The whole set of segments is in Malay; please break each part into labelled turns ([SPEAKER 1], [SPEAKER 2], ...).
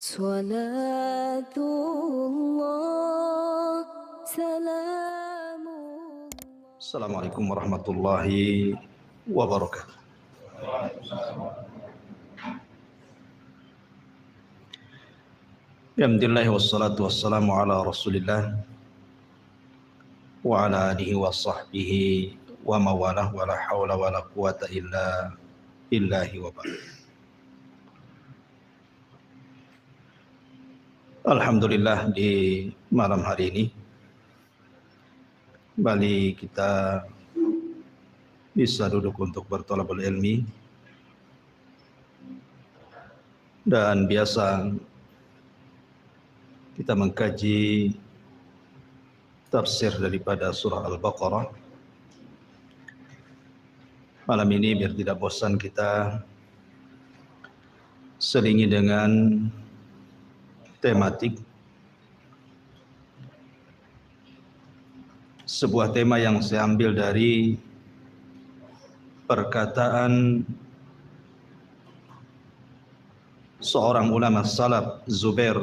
[SPEAKER 1] Salatullah, salamullah.
[SPEAKER 2] Assalamualaikum warahmatullahi wabarakatuh. Alhamdulillah wassalatu wassalamu ala Rasulillah wa ala alihi wa sahbihi wa mawalah wa la hawla wa la quwata illa billahi wa ba'd. Alhamdulillah, di malam hari ini kembali kita bisa duduk untuk berthalabul ilmi, dan biasa kita mengkaji tafsir daripada surah Al-Baqarah. Malam ini biar tidak bosan kita selingi dengan tematik, sebuah tema yang saya ambil dari perkataan seorang ulama salaf, Zubair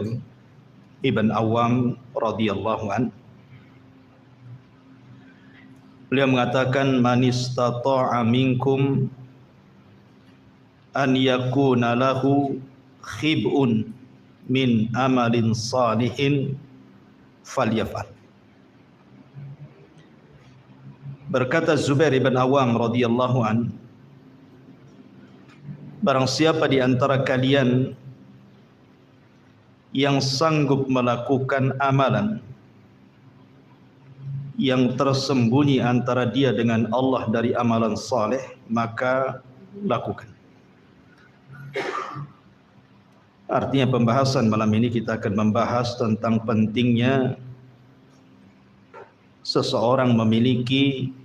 [SPEAKER 2] ibn Awam radhiyallahu an. Beliau mengatakan, man istata'a minkum an yakuna lahu khib'un min amalin salihin falyaf'al. Berkata Zubair ibn Awam radhiyallahu an, barang siapa di antara kalian yang sanggup melakukan amalan yang tersembunyi antara dia dengan Allah dari amalan saleh, maka lakukan. Artinya pembahasan malam ini kita akan membahas tentang pentingnya seseorang memiliki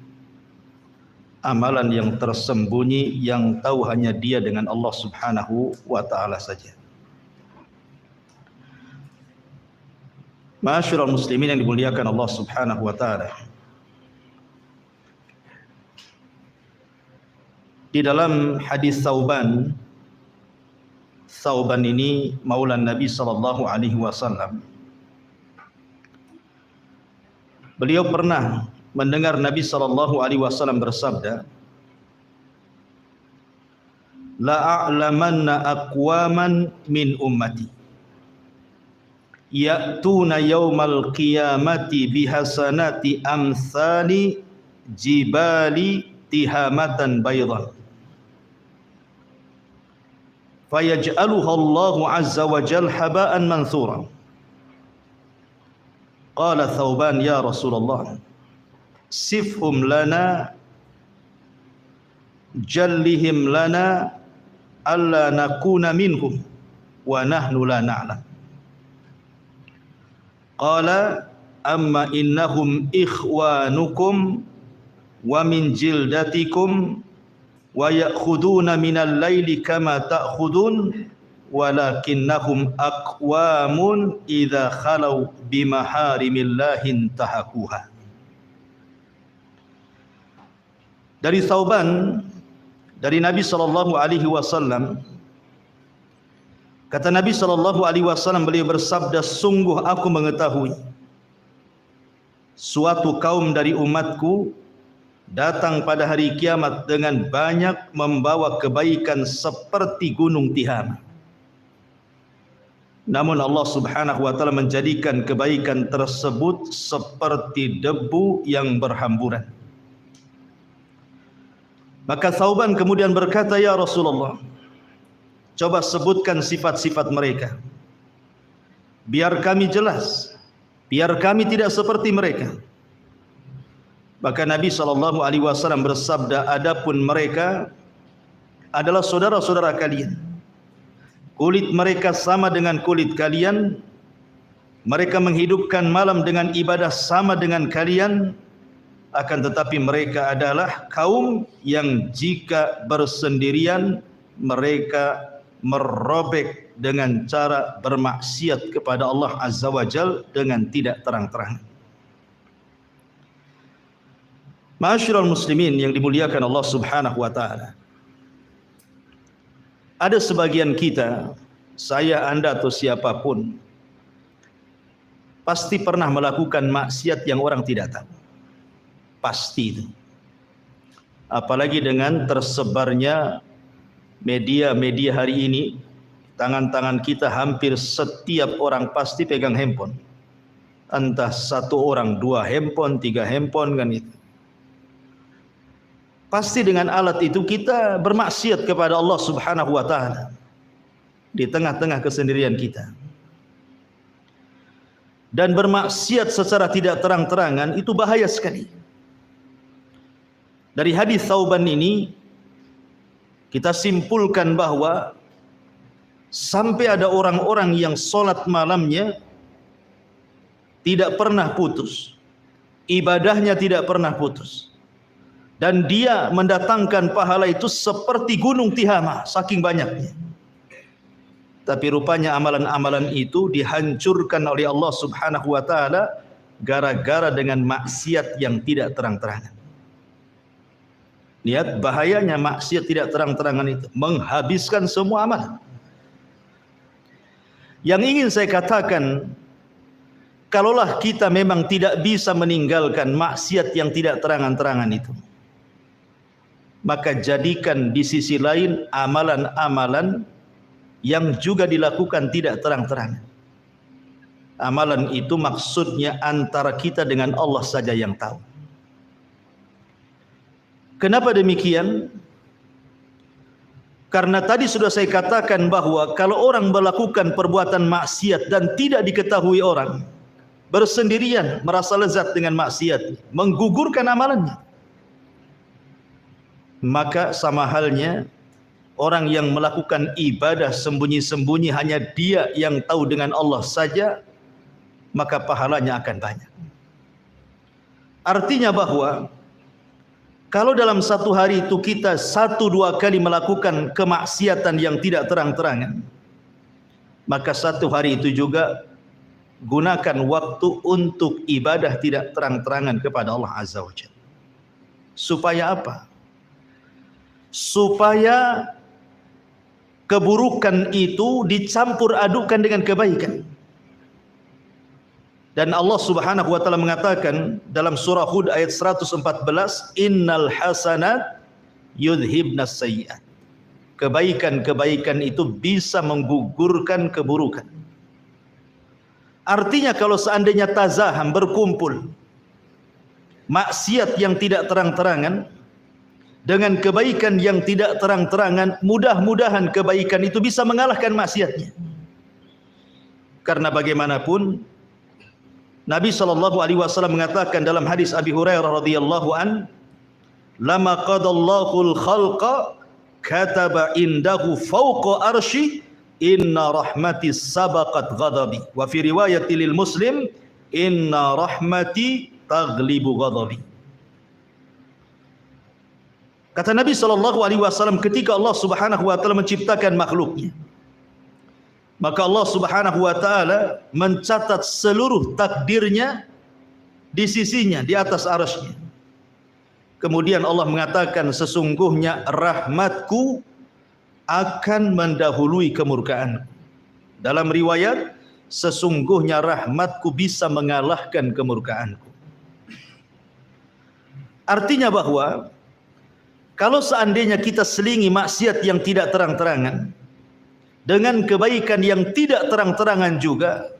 [SPEAKER 2] amalan yang tersembunyi yang tahu hanya dia dengan Allah Subhanahu wa taala saja. Ma'asyiral muslimin yang dimuliakan Allah Subhanahu wa taala. Di dalam hadis Thauban ini maulan Nabi sallallahu alaihi wasallam, beliau pernah mendengar Nabi sallallahu alaihi wasallam bersabda, la a'lamanna aqwaman min ummati ya'tuna yaumal qiyamati bihasanati amsali jibali tihamatan baydan fayaj'aluha Allahu azza wa jalla haba'an manthura. Qala Thauban, ya Rasulullah, sifhum lana jallihim lana alla nakuna minhum wa nahnu la na'lam. Qala amma innahum ikhwanukum wa min jildatikum wa ya'khuduna minal laili kama ta'khudun walakinnahum aqwamun idza khalau bimaharimillahi tahakuha. Dari Thauban, dari Nabi sallallahu alaihi wasallam, kata Nabi sallallahu alaihi wasallam, beliau bersabda, sungguh aku mengetahui suatu kaum dari umatku datang pada hari kiamat dengan banyak membawa kebaikan seperti gunung Tihama. Namun Allah Subhanahu wa taala menjadikan kebaikan tersebut seperti debu yang berhamburan. Maka Thauban kemudian berkata, ya Rasulullah, coba sebutkan sifat-sifat mereka, biar kami jelas, biar kami tidak seperti mereka. Maka Nabi SAW bersabda, adapun mereka adalah saudara-saudara kalian, kulit mereka sama dengan kulit kalian, mereka menghidupkan malam dengan ibadah sama dengan kalian, akan tetapi mereka adalah kaum yang jika bersendirian mereka merobek dengan cara bermaksiat kepada Allah Azza wa Jal dengan tidak terang-terang. Ma'asyiral muslimin yang dimuliakan Allah Subhanahu wa taala. Ada sebagian kita saya, Anda atau siapapun pasti pernah melakukan maksiat yang orang tidak tahu. Pasti itu. Apalagi dengan tersebarnya media-media hari ini, tangan-tangan kita hampir setiap orang pasti pegang handphone. Entah satu orang, 2 handphone, 3 handphone kan itu. Pasti dengan alat itu kita bermaksiat kepada Allah Subhanahu wa taala di tengah-tengah kesendirian kita. Dan bermaksiat secara tidak terang-terangan itu bahaya sekali. Dari hadis Thauban ini kita simpulkan bahwa sampai ada orang-orang yang solat malamnya tidak pernah putus, ibadahnya tidak pernah putus, dan dia mendatangkan pahala itu seperti gunung Tihama, saking banyaknya. Tapi rupanya amalan-amalan itu dihancurkan oleh Allah Subhanahu wa taala gara-gara dengan maksiat yang tidak terang-terangan. Lihat bahayanya maksiat tidak terang-terangan itu, menghabiskan semua amalan. Yang ingin saya katakan, kalaulah kita memang tidak bisa meninggalkan maksiat yang tidak terang-terangan itu, maka jadikan di sisi lain amalan-amalan yang juga dilakukan tidak terang-terangan. Amalan itu maksudnya antara kita dengan Allah saja yang tahu. Kenapa demikian? Karena tadi sudah saya katakan bahwa kalau orang melakukan perbuatan maksiat dan tidak diketahui orang, bersendirian merasa lezat dengan maksiat, menggugurkan amalannya, maka sama halnya orang yang melakukan ibadah sembunyi-sembunyi, hanya dia yang tahu dengan Allah saja, maka pahalanya akan banyak. Artinya bahwa kalau dalam satu hari itu kita 1-2 kali melakukan kemaksiatan yang tidak terang-terangan, maka satu hari itu juga gunakan waktu untuk ibadah tidak terang-terangan kepada Allah Azza wa Jalla. Supaya apa? Supaya keburukan itu dicampur adukan dengan kebaikan. Dan Allah Subhanahu wa taala mengatakan dalam surah Hud ayat 114, innal hasanat yudhibnas sayyi'at. Kebaikan-kebaikan itu bisa menggugurkan keburukan. Artinya kalau seandainya tazaham, berkumpul maksiat yang tidak terang-terangan dengan kebaikan yang tidak terang-terangan, mudah-mudahan kebaikan itu bisa mengalahkan maksiatnya. Karena bagaimanapun Nabi SAW mengatakan dalam hadis Abi Hurairah radhiyallahu an, lama qadallahu al-khalqa kataba indahu fawqa arsy inna rahmati sabaqat ghadabi, wa fi riwayati lil Muslim inna rahmati taghlibu ghadabi. Kata Nabi SAW, ketika Allah Subhanahu wa taala menciptakan makhluknya, maka Allah Subhanahu wa taala mencatat seluruh takdirnya di sisinya, di atas arasy-Nya. Kemudian Allah mengatakan, sesungguhnya rahmatku akan mendahului kemurkaanku. Dalam riwayat, sesungguhnya rahmatku bisa mengalahkan kemurkaanku. Artinya bahwa kalau seandainya kita selingi maksiat yang tidak terang-terangan dengan kebaikan yang tidak terang-terangan juga,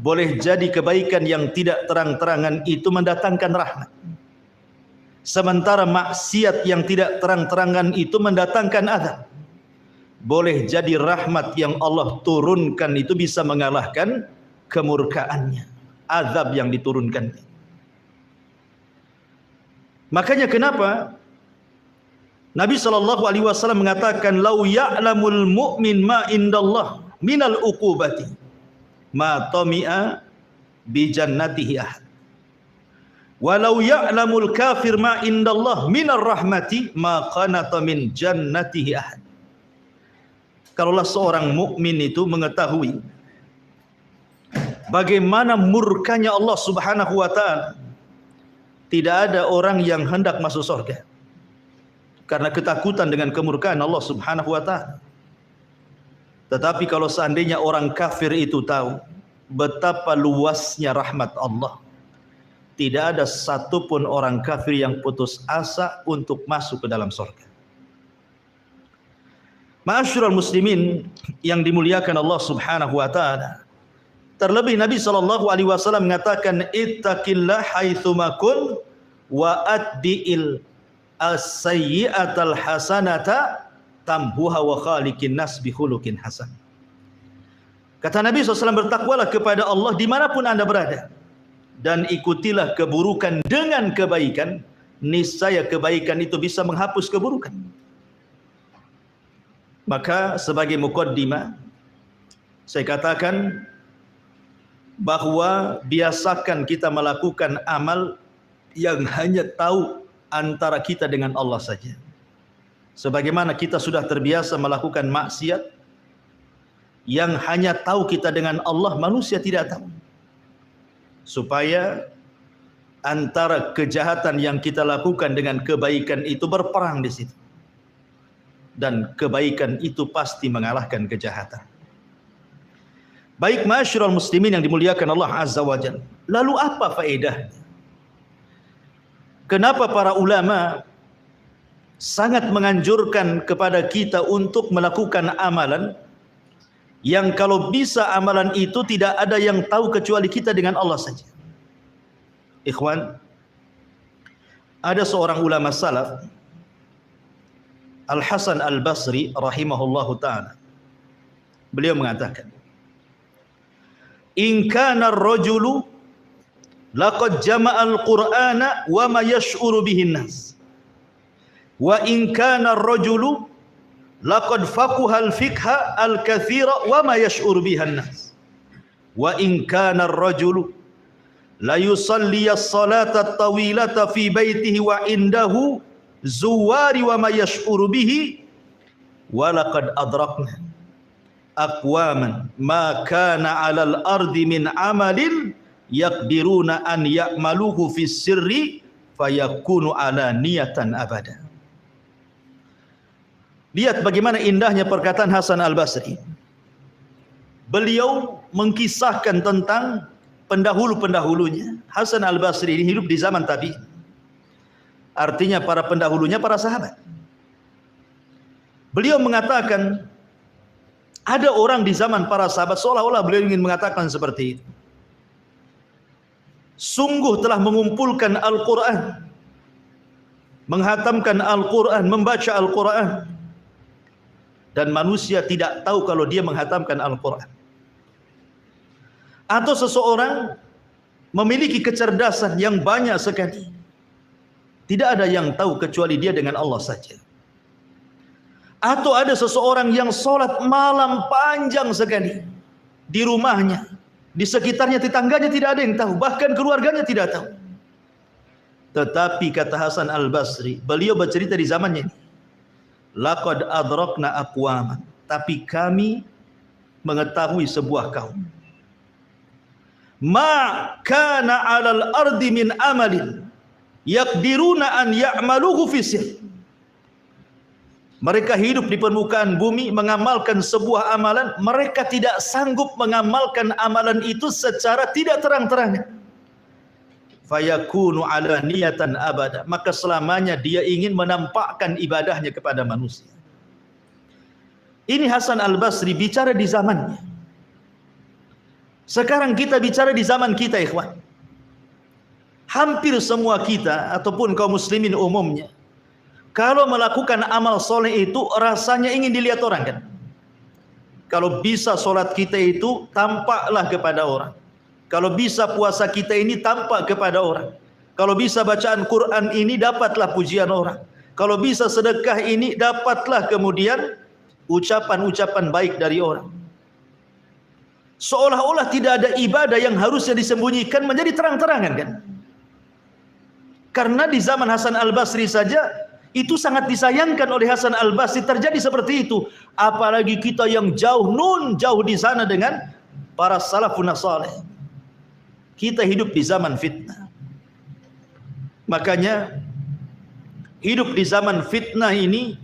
[SPEAKER 2] boleh jadi kebaikan yang tidak terang-terangan itu mendatangkan rahmat, sementara maksiat yang tidak terang-terangan itu mendatangkan azab. Boleh jadi rahmat yang Allah turunkan itu bisa mengalahkan kemurkaannya, azab yang diturunkan. Makanya kenapa Nabi SAW mengatakan, lau ya'lamul mu'min ma indallah minal uqubati ma tami'a bi jannatihi ahad, walau ya'lamul kafir ma indallah minar rahmati ma qanata min jannatihi ahad. Kalaulah seorang mukmin itu mengetahui bagaimana murkanya Allah Subhanahu wa taala, tidak ada orang yang hendak masuk surga karena ketakutan dengan kemurkaan Allah Subhanahu wa taala. Tetapi kalau seandainya orang kafir itu tahu betapa luasnya rahmat Allah, tidak ada satupun orang kafir yang putus asa untuk masuk ke dalam surga. Ma'asyiral muslimin yang dimuliakan Allah Subhanahu wa taala. Terlebih Nabi SAW mengatakan, ittaqillah haitsuma kun wa addi'il as-sayyi'atal hasanata tamhuha wa khaliqin nas bi khuluqin hasan. Kata Nabi SAW, bertakwalah kepada Allah dimanapun anda berada, dan ikutilah keburukan dengan kebaikan, niscaya kebaikan itu bisa menghapus keburukan. Maka sebagai muqaddimah saya katakan bahwa biasakan kita melakukan amal yang hanya tahu antara kita dengan Allah saja. Sebagaimana kita sudah terbiasa melakukan maksiat yang hanya tahu kita dengan Allah, manusia tidak tahu. Supaya antara kejahatan yang kita lakukan dengan kebaikan itu berperang di situ. Dan kebaikan itu pasti mengalahkan kejahatan. Baik ma'asyiral muslimin yang dimuliakan Allah Azza wa Jalla. Lalu apa faedahnya? Kenapa para ulama sangat menganjurkan kepada kita untuk melakukan amalan yang kalau bisa amalan itu tidak ada yang tahu kecuali kita dengan Allah saja? Ikhwan, ada seorang ulama salaf, Al-Hasan Al-Basri rahimahullahu ta'ala. Beliau mengatakan, in kana ar-rajulu laqad jama'a al-Qur'ana wa ma yash'uru bihi an-nas, wa in kana ar-rajulu laqad faqaha al-fiqha al-katsira wa ma yash'uru bihi an-nas, wa in kana ar-rajulu la yusalli as-salata at-tawilata fi baitihi wa indahu zuwari wa ma yash'uru bihi, wa laqad adrakna aqwaman ma kana 'alal ardi min amalin yaqdiruna an ya'maluhu fis sirri fayakunu 'alaniyatan abada. Lihat bagaimana indahnya perkataan Hasan Al-Basri. Beliau mengkisahkan tentang pendahulu-pendahulunya. Hasan Al-Basri ini hidup di zaman tabi'in. Artinya para pendahulunya para sahabat. Beliau mengatakan ada orang di zaman para sahabat, seolah-olah beliau ingin mengatakan seperti itu. Sungguh telah mengumpulkan Al-Quran, menghatamkan Al-Quran, membaca Al-Quran, dan manusia tidak tahu kalau dia menghatamkan Al-Quran. Atau seseorang memiliki kecerdasan yang banyak sekali, tidak ada yang tahu kecuali dia dengan Allah saja. Atau ada seseorang yang sholat malam panjang sekali di rumahnya, di sekitarnya, tetangganya tidak ada yang tahu, bahkan keluarganya tidak tahu. Tetapi kata Hasan Al-Basri, beliau bercerita di zamannya ini, laqad adrakna aqwaman, tapi kami mengetahui sebuah kaum, ma kana 'alal ardi min amalin yaqdiruna an ya'maluhu fi sir. Mereka hidup di permukaan bumi mengamalkan sebuah amalan, mereka tidak sanggup mengamalkan amalan itu secara tidak terang-terangan. Fayakunu 'alaniyatan abada, maka selamanya dia ingin menampakkan ibadahnya kepada manusia. Ini Hasan Al-Basri bicara di zamannya. Sekarang kita bicara di zaman kita, ikhwan. Hampir semua kita ataupun kaum muslimin umumnya, kalau melakukan amal soleh itu rasanya ingin dilihat orang, kan? Kalau bisa solat kita itu tampaklah kepada orang. Kalau bisa puasa kita ini tampak kepada orang. Kalau bisa bacaan Quran ini dapatlah pujian orang. Kalau bisa sedekah ini dapatlah kemudian ucapan-ucapan baik dari orang. Seolah-olah tidak ada ibadah yang harusnya disembunyikan menjadi terang-terangan, kan? Karena di zaman Hasan Al-Basri saja itu sangat disayangkan oleh Hasan Al-Basri terjadi seperti itu. Apalagi kita yang jauh di sana dengan para salafun saleh. Kita hidup di zaman fitnah. Makanya hidup di zaman fitnah ini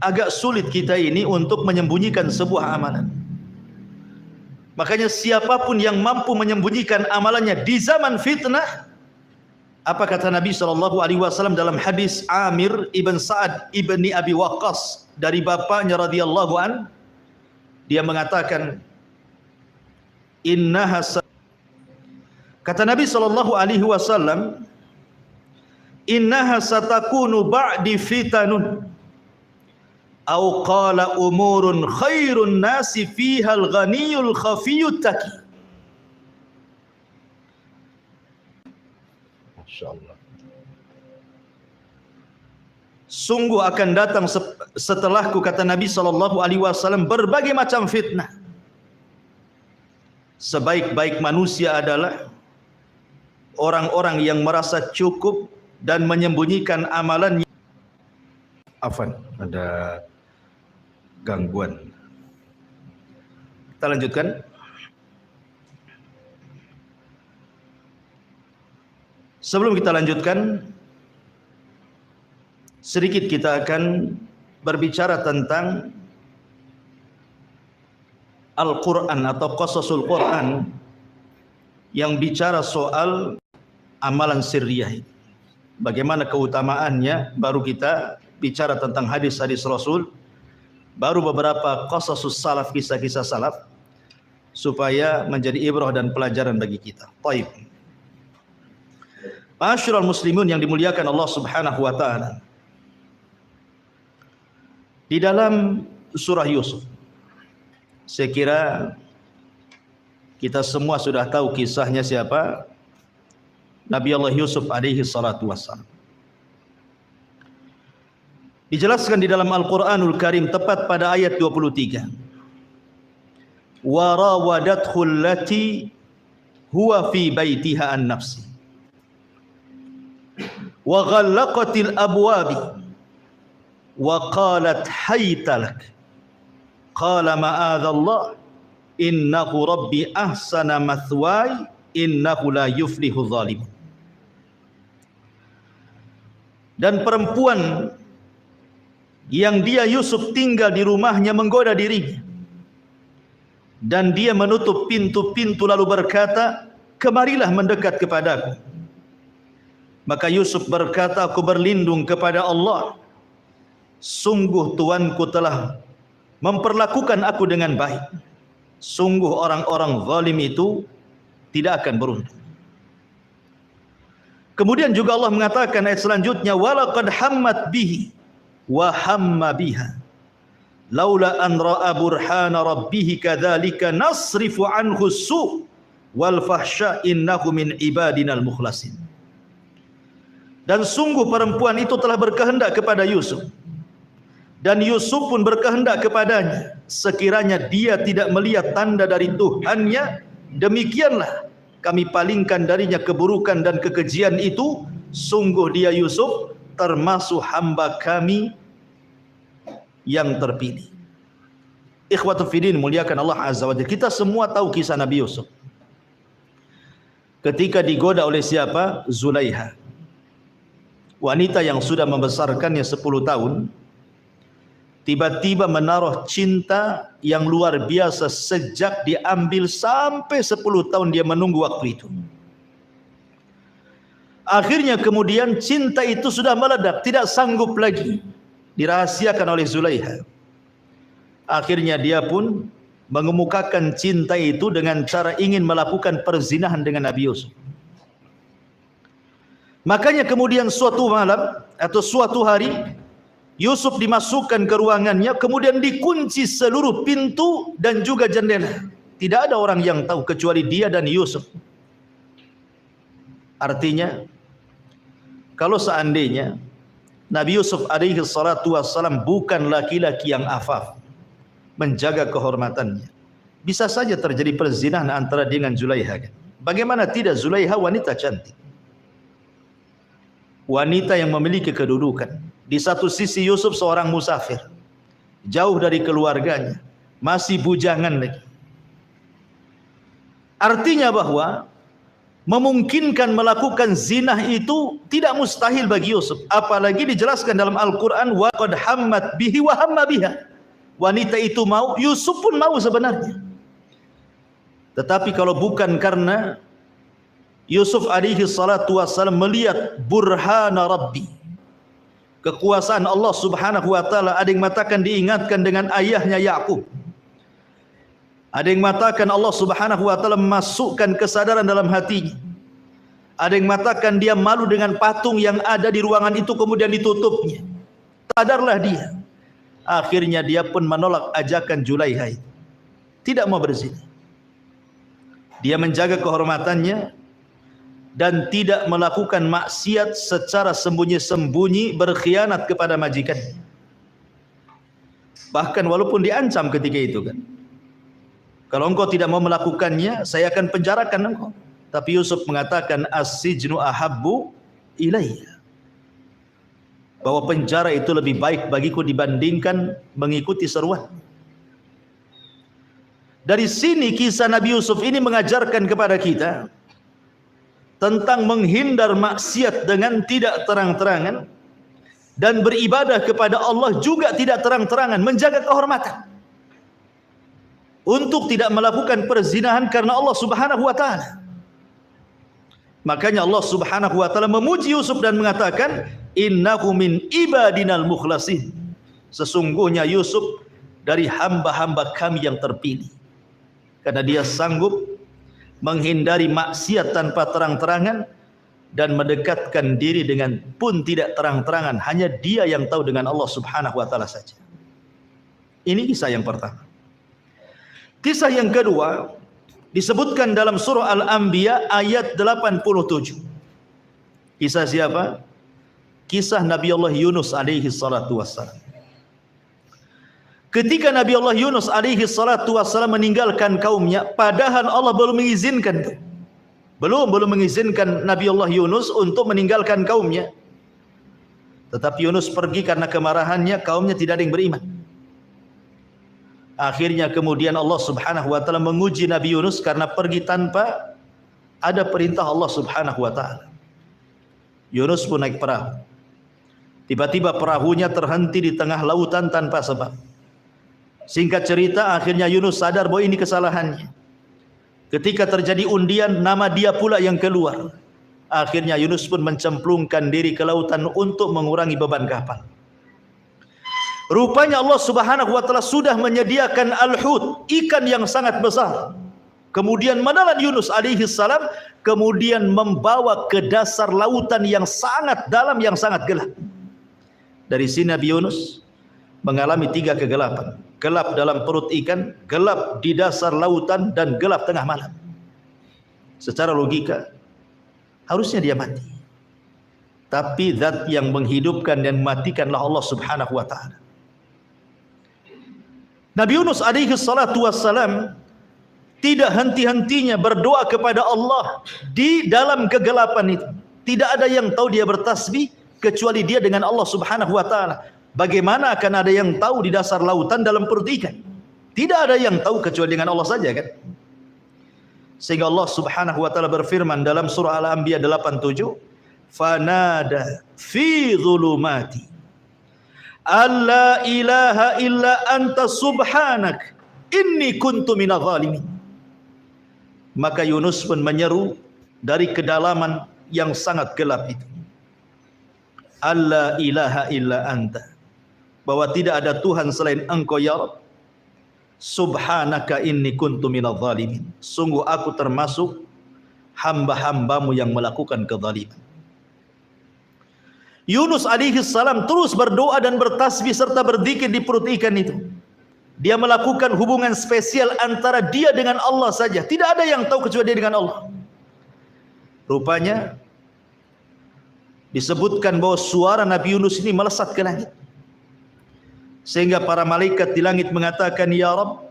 [SPEAKER 2] agak sulit kita ini untuk menyembunyikan sebuah amalan. Makanya siapapun yang mampu menyembunyikan amalannya di zaman fitnah, apa kata Nabi SAW dalam hadis Amir ibn Sa'ad ibni Abi Waqqas dari bapaknya radhiyallahu an, dia mengatakan, kata Nabi SAW, innaha satakunu ba'di fitanun au qala umurun khairun nasi fiha al-ghaniyul khafiyut taqi. Masyaallah. Sungguh akan datang setelahku, kata Nabi SAW, berbagai macam fitnah. Sebaik-baik manusia adalah orang-orang yang merasa cukup dan menyembunyikan amalannya. Afan, ada gangguan. Kita lanjutkan. Sebelum kita lanjutkan, sedikit kita akan berbicara tentang Al-Quran atau Qasasul Quran yang bicara soal amalan sirriyah. Bagaimana keutamaannya, baru kita bicara tentang hadis-hadis Rasul, baru beberapa qasasus salaf, kisah-kisah salaf, supaya menjadi ibrah dan pelajaran bagi kita. Baik. Ma'asyiral muslimun yang dimuliakan Allah Subhanahu wa taala. Di dalam surah Yusuf, saya kira kita semua sudah tahu kisahnya siapa? Nabi Allah Yusuf alaihi salatu wassalam. Dijelaskan di dalam Al-Quranul Karim tepat pada ayat 23. Wa rawadathu allati huwa fi baitiha an nafsi wa ghallaqatil abwabi wa qalat hayta lak qala ma'adzallah innahu rabbi ahsana mathwaya innahu la yuflihu zalimun. Dan perempuan yang dia Yusuf tinggal di rumahnya menggoda dirinya, dan dia menutup pintu-pintu lalu berkata, kemarilah mendekat kepadaku. Maka Yusuf berkata, aku berlindung kepada Allah, sungguh tuanku telah memperlakukan aku dengan baik. Sungguh orang-orang zalim itu tidak akan beruntung. Kemudian juga Allah mengatakan ayat selanjutnya, walaqad hammat bihi wa hamma biha laula an ra'a burhana rabbih kadzalika nasrifu anhu as-su' wal fahsya innahu min ibadinal mukhlasin. Dan sungguh perempuan itu telah berkehendak kepada Yusuf, dan Yusuf pun berkehendak kepadanya, sekiranya dia tidak melihat tanda dari Tuhannya, demikianlah kami palingkan darinya keburukan dan kekejian itu. Sungguh dia Yusuf termasuk hamba kami yang terpilih. Ikhwatul fiddin, muliakan Allah Azza wa Jalla. Kita semua tahu kisah Nabi Yusuf ketika digoda oleh siapa? Zulaiha, wanita yang sudah membesarkannya 10 tahun, tiba-tiba menaruh cinta yang luar biasa sejak diambil sampai 10 tahun dia menunggu waktu itu. Akhirnya kemudian cinta itu sudah meledak, tidak sanggup lagi dirahasiakan oleh Zulaiha. Akhirnya dia pun mengemukakan cinta itu dengan cara ingin melakukan perzinahan dengan Nabi Yusuf. Makanya kemudian suatu malam atau suatu hari Yusuf dimasukkan ke ruangannya, kemudian dikunci seluruh pintu dan juga jendela. Tidak ada orang yang tahu kecuali dia dan Yusuf. Artinya, kalau seandainya Nabi Yusuf alaihi salatu wassalam bukan laki-laki yang afaf, menjaga kehormatannya, bisa saja terjadi perzinahan antara dia dengan Zulaiha. Bagaimana tidak? Zulaiha wanita cantik, wanita yang memiliki kedudukan. Di satu sisi Yusuf seorang musafir, jauh dari keluarganya, masih bujangan lagi. Artinya bahwa memungkinkan melakukan zina itu tidak mustahil bagi Yusuf. Apalagi dijelaskan dalam Al-Quran, wa qad hammat bihi wa hamma biha. Wanita itu mau, Yusuf pun mau sebenarnya. Tetapi kalau bukan karena Yusuf alaihi salatu wassalam melihat burhana Rabbi, kekuasaan Allah subhanahu wa ta'ala, ada yang mengatakan diingatkan dengan ayahnya Ya'qub. Ada yang mengatakan Allah subhanahu wa ta'ala memasukkan kesadaran dalam hatinya. Ada yang mengatakan dia malu dengan patung yang ada di ruangan itu kemudian ditutupnya. Sadarlah dia. Akhirnya dia pun menolak ajakan Julaiha. Tidak mau berzina. Dia menjaga kehormatannya dan tidak melakukan maksiat secara sembunyi-sembunyi, berkhianat kepada majikannya. Bahkan walaupun diancam ketika itu kan, kalau engkau tidak mau melakukannya, saya akan penjarakan engkau. Tapi Yusuf mengatakan, as-sijnu ahabbu ilayya, bahwa penjara itu lebih baik bagiku dibandingkan mengikuti seruan. Dari sini kisah Nabi Yusuf ini mengajarkan kepada kita tentang menghindar maksiat dengan tidak terang-terangan, dan beribadah kepada Allah juga tidak terang-terangan, menjaga kehormatan, untuk tidak melakukan perzinahan karena Allah subhanahu wa ta'ala. Makanya Allah subhanahu wa ta'ala memuji Yusuf dan mengatakan, innahu min ibadinal mukhlasin, sesungguhnya Yusuf dari hamba-hamba kami yang terpilih. Karena dia sanggup menghindari maksiat tanpa terang-terangan dan mendekatkan diri dengan pun tidak terang-terangan, hanya dia yang tahu dengan Allah subhanahu wa ta'ala saja. Ini kisah yang pertama. Kisah yang kedua disebutkan dalam surah Al-Anbiya ayat 87. Kisah siapa? Kisah Nabi Allah Yunus alaihi salatu wassalam. Ketika Nabi Allah Yunus alaihi salatu wassalam meninggalkan kaumnya, padahal Allah belum mengizinkan, belum mengizinkan Nabi Allah Yunus untuk meninggalkan kaumnya. Tetapi Yunus pergi karena kemarahannya, kaumnya tidak ada yang beriman. Akhirnya kemudian Allah subhanahu wa ta'ala menguji Nabi Yunus karena pergi tanpa ada perintah Allah subhanahu wa ta'ala. Yunus pun naik perahu. Tiba-tiba perahunya terhenti di tengah lautan tanpa sebab. Singkat cerita, akhirnya Yunus sadar bahwa ini kesalahannya. Ketika terjadi undian, nama dia pula yang keluar. Akhirnya Yunus pun mencemplungkan diri ke lautan untuk mengurangi beban kapal. Rupanya Allah subhanahu wa ta'ala sudah menyediakan al-hut, ikan yang sangat besar. Kemudian menelan Yunus alaihi salam, kemudian membawa ke dasar lautan yang sangat dalam, yang sangat gelap. Dari sini Nabi Yunus mengalami 3 kegelapan. Gelap dalam perut ikan, gelap di dasar lautan, dan gelap tengah malam. Secara logika harusnya dia mati. Tapi zat yang menghidupkan dan mematikanlah Allah subhanahu wa ta'ala. Nabi Yunus alaihi salatu wassalam tidak henti-hentinya berdoa kepada Allah di dalam kegelapan itu. Tidak ada yang tahu dia bertasbih kecuali dia dengan Allah subhanahu wa ta'ala. Bagaimana akan ada yang tahu di dasar lautan dalam perut ikan? Tidak ada yang tahu kecuali dengan Allah saja kan? Sehingga Allah subhanahu wa ta'ala berfirman dalam surah Al-Anbiya 87, fanada fi dhulumati alla ilaha illa anta subhanak inni kuntu minadh dhalimin. Maka Yunus pun menyeru dari kedalaman yang sangat gelap itu, alla ilaha illa anta, bahwa tidak ada Tuhan selain engkau ya Rabb. Subhanaka inni kuntu minadh dhalimin, sungguh aku termasuk hamba-hambamu yang melakukan kezaliman. Yunus alaihi salam terus berdoa dan bertasbih serta berzikir di perut ikan itu. Dia melakukan hubungan spesial antara dia dengan Allah saja. Tidak ada yang tahu kecuali dia dengan Allah. Rupanya disebutkan bahwa suara Nabi Yunus ini melesat ke langit, sehingga para malaikat di langit mengatakan, ya Rabb,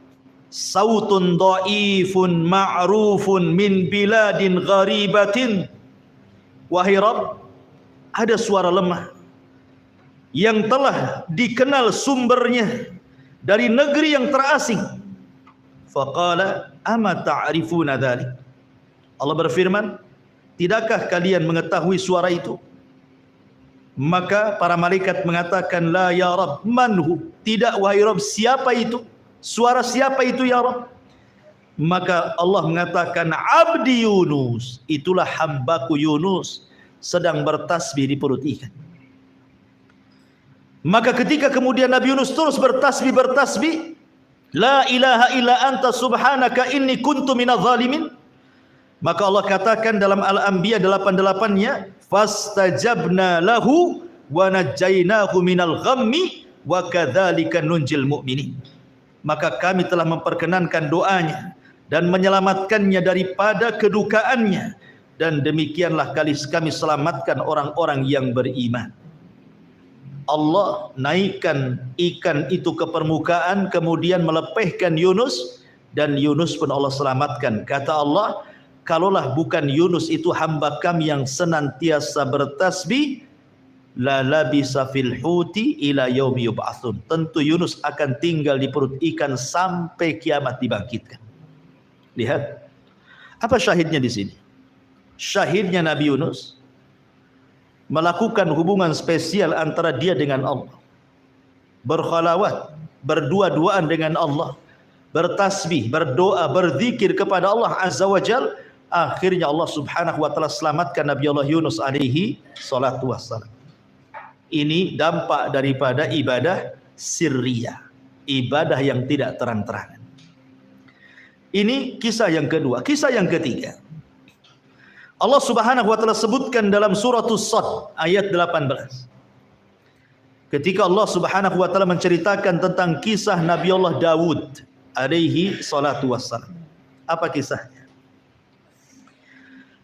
[SPEAKER 2] sautun dhaifun ma'rufun min biladin gharibatin. Wahai Rabb, ada suara lemah yang telah dikenal sumbernya dari negeri yang terasing. Faqala ama ta'rifuna dzalik. Allah berfirman, tidakkah kalian mengetahui suara itu? Maka para malaikat mengatakan, la ya Rabb, manhu? Tidak wahai Rabb, siapa itu? Suara siapa itu ya Rabb? Maka Allah mengatakan, abdi Yunus, itulah hambaku Yunus sedang bertasbih di perut ikan. Maka ketika kemudian Nabi Yunus terus bertasbih, la ilaha illa anta subhanaka inni kuntu minadh zalimin. Maka Allah katakan dalam Al-Anbiya 88-nya, fastajabna lahu wa najjaynahu minal ghammi wa kadzalika nunjil mu'minin. Maka kami telah memperkenankan doanya dan menyelamatkannya daripada kedukaannya, dan demikianlah kami selamatkan orang-orang yang beriman. Allah naikkan ikan itu ke permukaan, kemudian melepehkan Yunus, dan Yunus pun Allah selamatkan. Kata Allah, kalaulah bukan Yunus itu hamba kami yang senantiasa bertasbih, la labisa fil huti ila yaumi yub'atsun. Tentu Yunus akan tinggal di perut ikan sampai kiamat dibangkitkan. Lihat, apa syahidnya di sini? Syahidnya Nabi Yunus melakukan hubungan spesial antara dia dengan Allah, berkhalawat, berdua-duaan dengan Allah, bertasbih, berdoa, berzikir kepada Allah Azza wa Jal. Akhirnya Allah Subhanahu wa taala selamatkan Nabi Allah Yunus alaihi salatu wassalam. Ini dampak daripada ibadah sirriyah, ibadah yang tidak terang-terangan. Ini kisah yang kedua. Kisah yang ketiga, Allah Subhanahu wa taala sebutkan dalam surah As-Sadd ayat 18. Ketika Allah Subhanahu wa taala menceritakan tentang kisah Nabi Allah Dawud alaihi salatu wassalam. Apa kisahnya?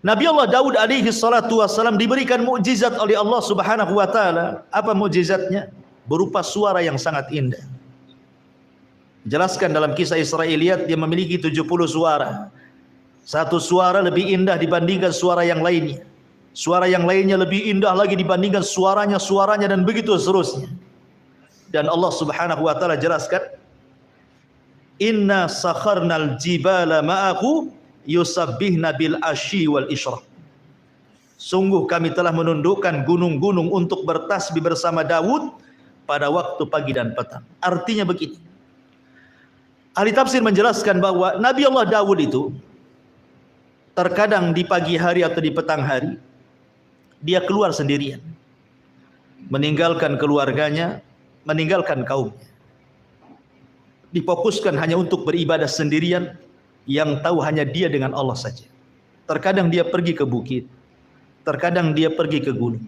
[SPEAKER 2] Nabi Allah Dawud alaihi salatu wassalam diberikan mukjizat oleh Allah Subhanahu wa taala. Apa mukjizatnya? Berupa suara yang sangat indah. Jelaskan dalam kisah Israiliyat, dia memiliki 70 suara. Satu suara lebih indah dibandingkan suara yang lainnya. Suara yang lainnya lebih indah lagi dibandingkan suaranya, dan begitu seterusnya. Dan Allah Subhanahu wa taala jelaskan, inna sakharnal jibala ma'ahu yusabbihna bil asyi wal isyraq. Sungguh kami telah menundukkan gunung-gunung untuk bertasbih bersama Daud pada waktu pagi dan petang. Artinya begini, ahli tafsir menjelaskan bahwa Nabi Allah Daud itu terkadang di pagi hari atau di petang hari dia keluar sendirian, meninggalkan keluarganya, meninggalkan kaumnya, difokuskan hanya untuk beribadah sendirian, yang tahu hanya dia dengan Allah saja. Terkadang dia pergi ke bukit, terkadang dia pergi ke gunung.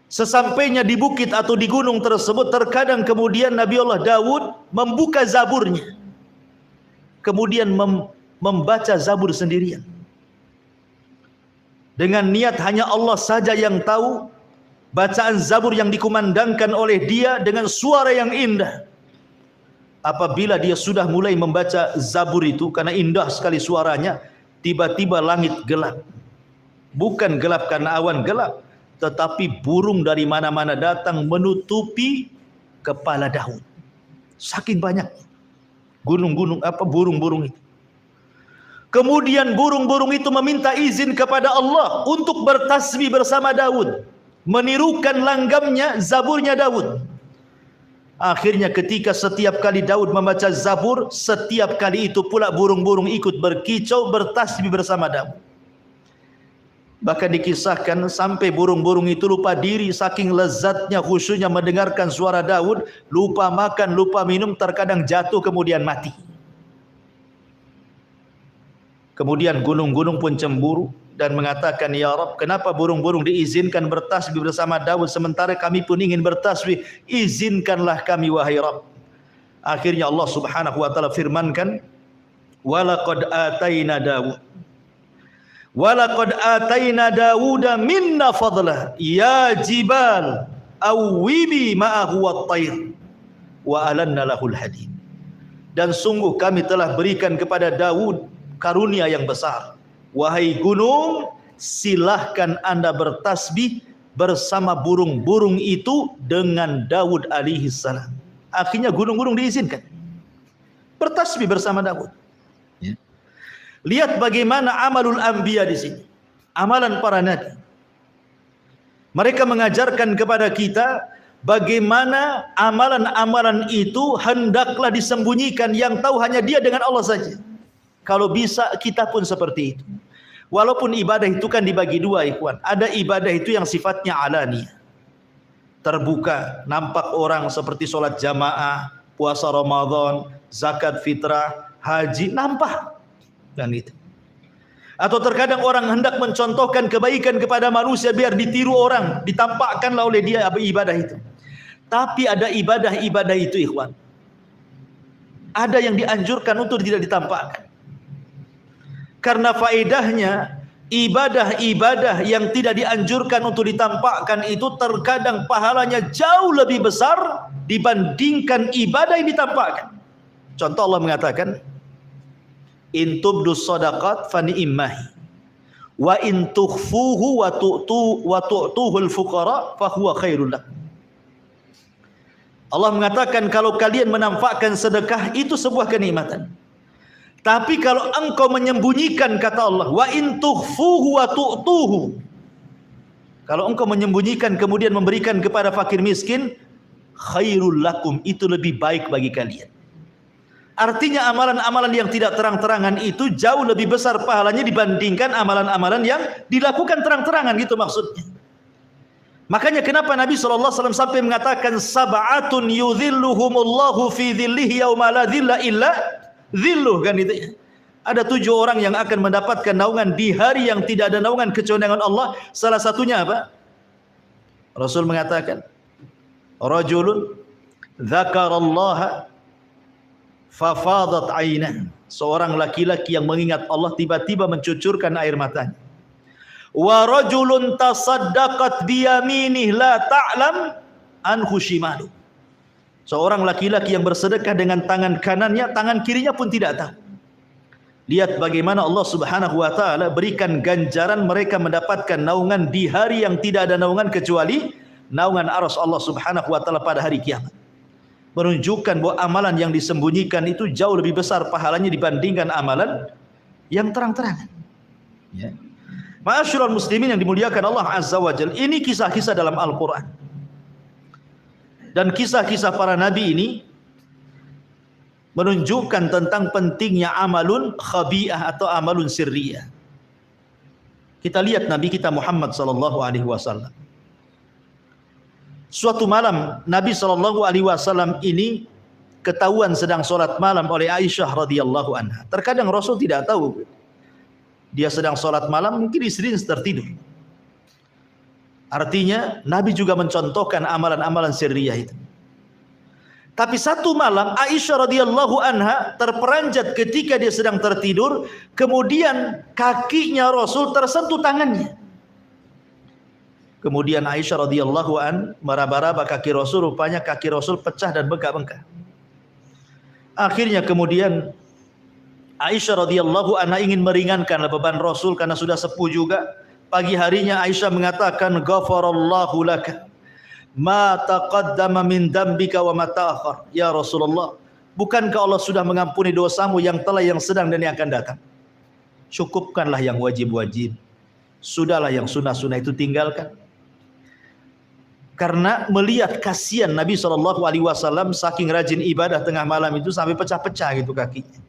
[SPEAKER 2] Sesampainya di bukit atau di gunung tersebut, terkadang kemudian Nabi Allah Dawud membuka zaburnya, kemudian membaca zabur sendirian, dengan niat hanya Allah saja yang tahu bacaan zabur yang dikumandangkan oleh dia dengan suara yang indah. Apabila dia sudah mulai membaca zabur itu, karena indah sekali suaranya, tiba-tiba langit gelap. Bukan gelap karena awan gelap, tetapi burung dari mana-mana datang menutupi kepala Daud. Saking banyak gunung-gunung, burung-burung itu. Kemudian burung-burung itu meminta izin kepada Allah untuk bertasbih bersama Daud, menirukan langgamnya, zaburnya Daud. Akhirnya ketika setiap kali Daud membaca zabur, setiap kali itu pula burung-burung ikut berkicau, bertasbih bersama Daud. Bahkan dikisahkan sampai burung-burung itu lupa diri, saking lezatnya, khusyuknya mendengarkan suara Daud, lupa makan, lupa minum, terkadang jatuh kemudian mati. Kemudian gunung-gunung pun cemburu dan mengatakan, ya Rabb, kenapa burung-burung diizinkan bertasbih bersama Daud sementara kami pun ingin bertasbih? Izinkanlah kami wahai Rabb. Akhirnya Allah Subhanahu wa taala firmankan, walaqad ataina Daud Dawuda minna fadlah ya jibal awwibi ma'ahu wat-tayr wa alanna lahul hadid. Dan sungguh kami telah berikan kepada Daud karunia yang besar. Wahai gunung, silahkan Anda bertasbih bersama burung-burung itu dengan Daud alaihi salam. Akhirnya gunung-gunung diizinkan bertasbih bersama Daud. Ya. Lihat bagaimana amalul anbiya di sini. amalan para nabi. Mereka mengajarkan kepada kita bagaimana amalan-amalan itu hendaklah disembunyikan, yang tahu hanya dia dengan Allah saja. Kalau bisa kita pun seperti itu. Walaupun ibadah itu kan dibagi dua, ikhwan. Ada ibadah itu yang sifatnya alani, terbuka, nampak orang, seperti sholat jamaah, puasa Ramadan, zakat fitrah, haji, nampak. Dan itu. Atau terkadang orang hendak mencontohkan kebaikan kepada manusia biar ditiru orang, ditampakkanlah oleh dia ibadah itu. Tapi ada ibadah-ibadah itu, ikhwan, ada yang dianjurkan untuk tidak ditampakkan. Karena faedahnya ibadah-ibadah yang tidak dianjurkan untuk ditampakkan itu terkadang pahalanya jauh lebih besar dibandingkan ibadah yang ditampakkan. Contoh, Allah mengatakan, in tubdus sadaqat fa ni'mahi wa in tukhfuhu wa tu'tuhul fuqara fa huwa khairul lakum. Allah mengatakan kalau kalian menampakkan sedekah itu sebuah kenikmatan. Tapi kalau engkau menyembunyikan, kata Allah, wa in tukhfuhu wa tu'tuhu, kalau engkau menyembunyikan kemudian memberikan kepada fakir miskin, khairul lakum, itu lebih baik bagi kalian. Artinya amalan-amalan yang tidak terang-terangan itu jauh lebih besar pahalanya dibandingkan amalan-amalan yang dilakukan terang-terangan, gitu maksudnya. Makanya kenapa Nabi SAW sampai mengatakan sab'atun yudhilluhumullahu fi dhillihi yauma la dhilla illa dhilluh, kan itu. Ada 7 orang yang akan mendapatkan naungan di hari yang tidak ada naungan kecuali dengan Allah. Salah satunya apa? Rasul mengatakan, rajulun dzakarallaha fafadat ainah, seorang laki-laki yang mengingat Allah tiba-tiba mencucurkan air matanya. Wa rajulun tasaddaqat biyaminih la ta'lam anhu shimalu, seorang laki-laki yang bersedekah dengan tangan kanannya, tangan kirinya pun tidak tahu. Lihat bagaimana Allah Subhanahu wa taala berikan ganjaran mereka mendapatkan naungan di hari yang tidak ada naungan kecuali naungan arsy Allah Subhanahu wa taala pada hari kiamat. Menunjukkan bahwa amalan yang disembunyikan itu jauh lebih besar pahalanya dibandingkan amalan yang terang-terangan. Ya. Ma'asyiral muslimin yang dimuliakan Allah Azza wa Jalla, ini kisah-kisah dalam Al-Quran. Dan kisah-kisah para nabi ini menunjukkan tentang pentingnya amalun khabi'ah atau amalun sirriyah. Kita lihat Nabi kita Muhammad sallallahu alaihi wasallam. Suatu malam Nabi SAW ini ketahuan sedang sholat malam oleh Aisyah radhiyallahu anha. Terkadang Rasul tidak tahu dia sedang sholat malam, mungkin istrinya tertidur. Artinya Nabi juga mencontohkan amalan-amalan sirriyah itu. Tapi satu malam Aisyah radhiyallahu anha terperanjat ketika dia sedang tertidur, kemudian kakinya Rasul tersentuh tangannya. Kemudian Aisyah radhiyallahu an meraba-raba kaki Rasul, rupanya kaki Rasul pecah dan bengkak-bengkak. Akhirnya kemudian Aisyah radhiyallahu anha ingin meringankan beban Rasul karena sudah sepuh juga. Pagi harinya Aisyah mengatakan, ghafarallahu laka ma taqaddama min dambika wa ma ta'akhkhar. Ya Rasulullah, bukankah Allah sudah mengampuni dosamu yang telah, yang sedang dan yang akan datang? Cukupkanlah yang wajib-wajib, sudahlah yang sunnah-sunnah itu tinggalkan. Karena melihat kasihan Nabi SAW saking rajin ibadah tengah malam itu sampai pecah-pecah gitu kakinya.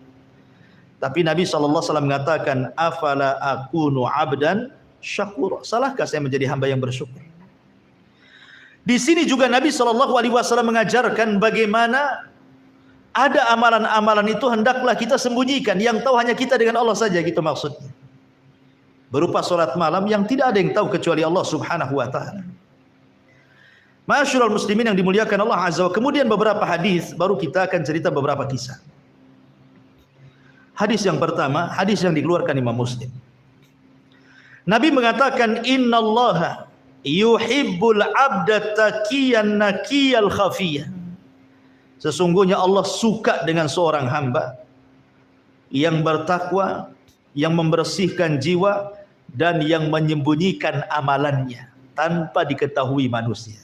[SPEAKER 2] Tapi Nabi SAW mengatakan, afala akunu abdan syakur, salahkah saya menjadi hamba yang bersyukur? Di sini juga Nabi SAW mengajarkan bagaimana ada amalan-amalan itu hendaklah kita sembunyikan, yang tahu hanya kita dengan Allah saja, gitu maksudnya. Berupa sholat malam yang tidak ada yang tahu kecuali Allah Subhanahu wa ta'ala. Ma'asyiral muslimin yang dimuliakan Allah Azza wa. Kemudian beberapa hadis, baru kita akan cerita beberapa kisah. Hadis yang pertama, hadis yang dikeluarkan Imam Muslim. Nabi mengatakan, innallaha yuhibbul abda taqiyan naqiyal khafiyah. Sesungguhnya Allah suka dengan seorang hamba yang bertakwa, yang membersihkan jiwa, dan yang menyembunyikan amalannya tanpa diketahui manusia.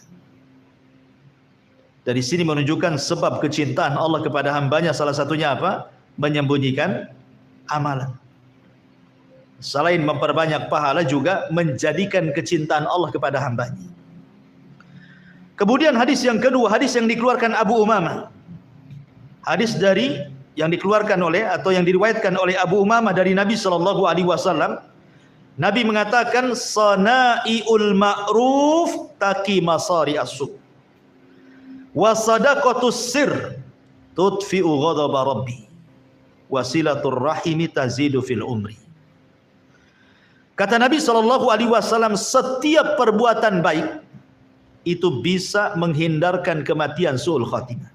[SPEAKER 2] Dari sini menunjukkan sebab kecintaan Allah kepada hambanya, salah satunya apa? Menyembunyikan amalan. Selain memperbanyak pahala juga menjadikan kecintaan Allah kepada hambanya. Kemudian hadis yang kedua, hadis yang dikeluarkan Abu Umamah. Hadis yang dikeluarkan oleh atau yang diriwayatkan oleh Abu Umamah dari Nabi SAW. Nabi mengatakan, sana'iul ma'ruf taqi masari as-su' wa sadaqatus sir tudfi'u ghadaba rabbi wasilatur rahimi tazidu fil umri. Kata Nabi SAW, setiap perbuatan baik itu bisa menghindarkan kematian su'ul khatimah.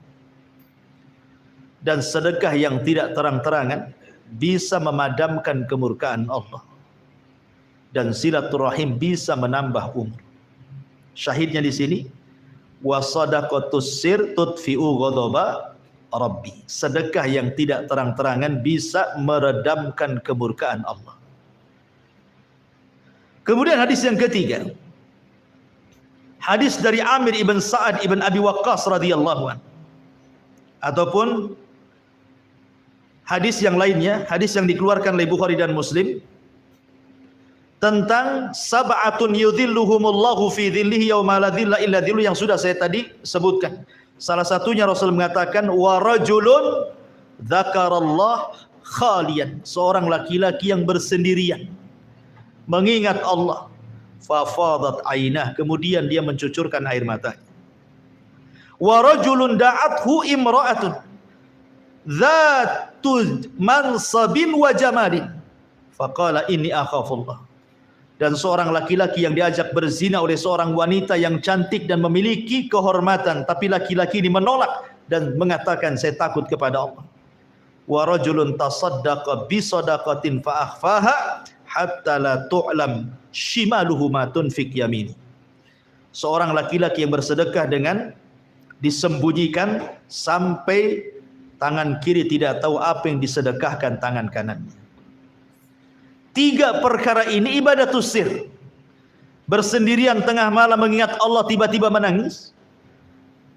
[SPEAKER 2] Dan sedekah yang tidak terang-terangan bisa memadamkan kemurkaan Allah. Dan silaturahim bisa menambah umur. Syahidnya di sini, wa sadaqatus sir tudfi'u ghadaba rabbi. Sedekah yang tidak terang-terangan bisa meredamkan kemurkaan Allah. Kemudian hadis yang ketiga, hadis dari Amir ibn Sa'ad ibn Abi Waqqas radhiyallahu anhu, ataupun hadis yang lainnya, hadis yang dikeluarkan oleh Bukhari dan Muslim tentang sab'atun yudhilluhumullahu fi dhillihi yauma la dhilla illa dhilluh, yang sudah saya tadi sebutkan. Salah satunya Rasul mengatakan, wa rajulun dzakarallah khalian, seorang laki-laki yang bersendirian mengingat Allah, fafadat ainah, kemudian dia mencucurkan air matanya. Wa rajulun da'athu imra'atun dzatu mansabin wa jamalin faqala inni akhafullah. Dan seorang laki-laki yang diajak berzina oleh seorang wanita yang cantik dan memiliki kehormatan, tapi laki-laki ini menolak dan mengatakan, saya takut kepada Allah. Wa rajulun tasaddaqa bi sadaqatin fa akhfaha hatta la tu'lam shimaluhu ma tunfik yamini. Seorang laki-laki yang bersedekah dengan disembunyikan sampai tangan kiri tidak tahu apa yang disedekahkan tangan kanannya. Tiga perkara ini ibadatus sir. Bersendirian tengah malam mengingat Allah, tiba-tiba menangis.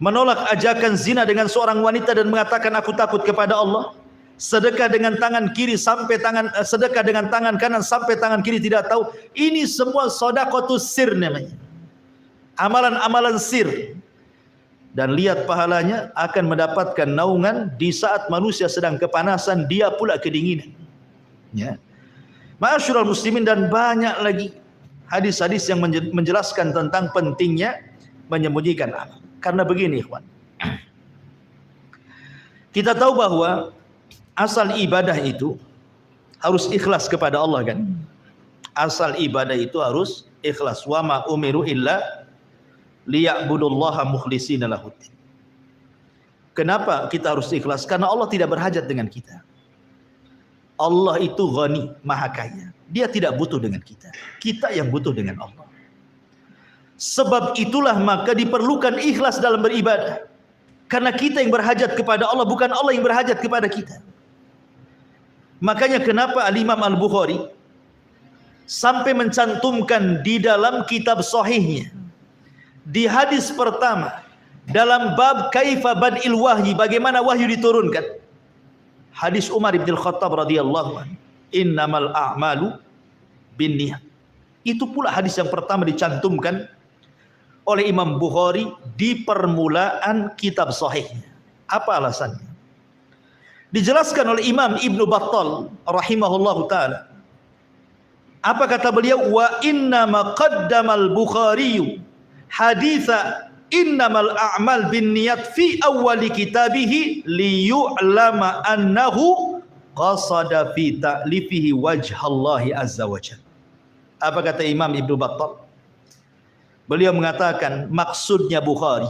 [SPEAKER 2] Menolak ajakan zina dengan seorang wanita dan mengatakan, aku takut kepada Allah. Sedekah dengan tangan kiri sampai sedekah dengan tangan kanan sampai tangan kiri tidak tahu. Ini semua sedekahtus sir namanya. Amalan-amalan sir. Dan lihat pahalanya akan mendapatkan naungan di saat manusia sedang kepanasan, dia pula kedinginan. Ya. Ma'asyiral muslimin, dan banyak lagi hadis-hadis yang menjelaskan tentang pentingnya menyembunyikan amal. Karena begini, ikhwan. Kita tahu bahwa asal ibadah itu harus ikhlas kepada Allah, kan? Asal ibadah itu harus ikhlas. Wa ma umiru illa liya'budullaha mukhlishina lahuddin. Kenapa kita harus ikhlas? Karena Allah tidak berhajat dengan kita. Allah itu ghani, maha kaya. Dia tidak butuh dengan kita. Kita yang butuh dengan Allah. Sebab itulah maka diperlukan ikhlas dalam beribadah. Karena kita yang berhajat kepada Allah, bukan Allah yang berhajat kepada kita. Makanya kenapa Al-Imam Al-Bukhari sampai mencantumkan di dalam kitab sahihnya, di hadis pertama dalam bab kaifa bad'il wahyi, bagaimana wahyu diturunkan, hadis Umar bin Khattab radhiyallahu anhu, innamal a'malu binniyat. Itu pula hadis yang pertama dicantumkan oleh Imam Bukhari di permulaan kitab sahihnya. Apa alasannya? Dijelaskan oleh Imam Ibnu Battal rahimahullahu taala. Apa kata beliau? Wa inna ma qaddamal Bukhari haditha innamal a'mal binniyat fi awwali kitabihi liyu'lama annahu qasada fi ta'lifihi wajhallahi azza wajalla. Apa kata Imam Ibnu Battal? Beliau mengatakan maksudnya Bukhari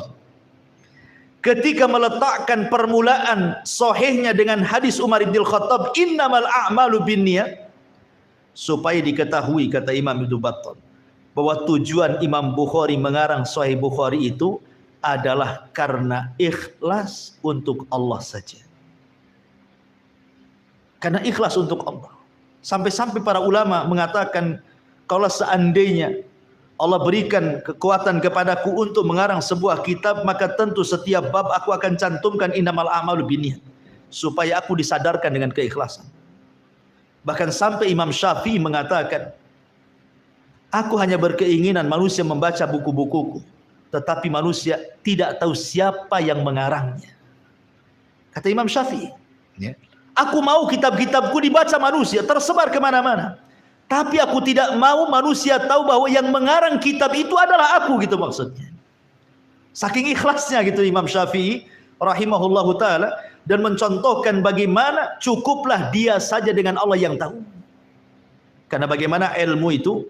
[SPEAKER 2] ketika meletakkan permulaan sahihnya dengan hadis Umar bin Khattab, innamal a'malu binniyat, supaya diketahui, kata Imam Ibnu Battal, bahwa tujuan Imam Bukhari mengarang Sahih Bukhari itu adalah karena ikhlas untuk Allah saja. Karena ikhlas untuk Allah. Sampai-sampai para ulama mengatakan, kalau seandainya Allah berikan kekuatan kepadaku untuk mengarang sebuah kitab, maka tentu setiap bab aku akan cantumkan innamal a'malu binniyat, supaya aku disadarkan dengan keikhlasan. Bahkan sampai Imam Syafi'i mengatakan, aku hanya berkeinginan manusia membaca buku-bukuku, tetapi manusia tidak tahu siapa yang mengarangnya. Kata Imam Syafi'i, ya, aku mau kitab-kitabku dibaca manusia, tersebar kemana-mana. Tapi aku tidak mau manusia tahu bahwa yang mengarang kitab itu adalah aku, gitu maksudnya. Saking ikhlasnya gitu Imam Syafi'i rahimahullahu ta'ala, dan mencontohkan bagaimana cukuplah dia saja dengan Allah yang tahu. Karena bagaimana ilmu itu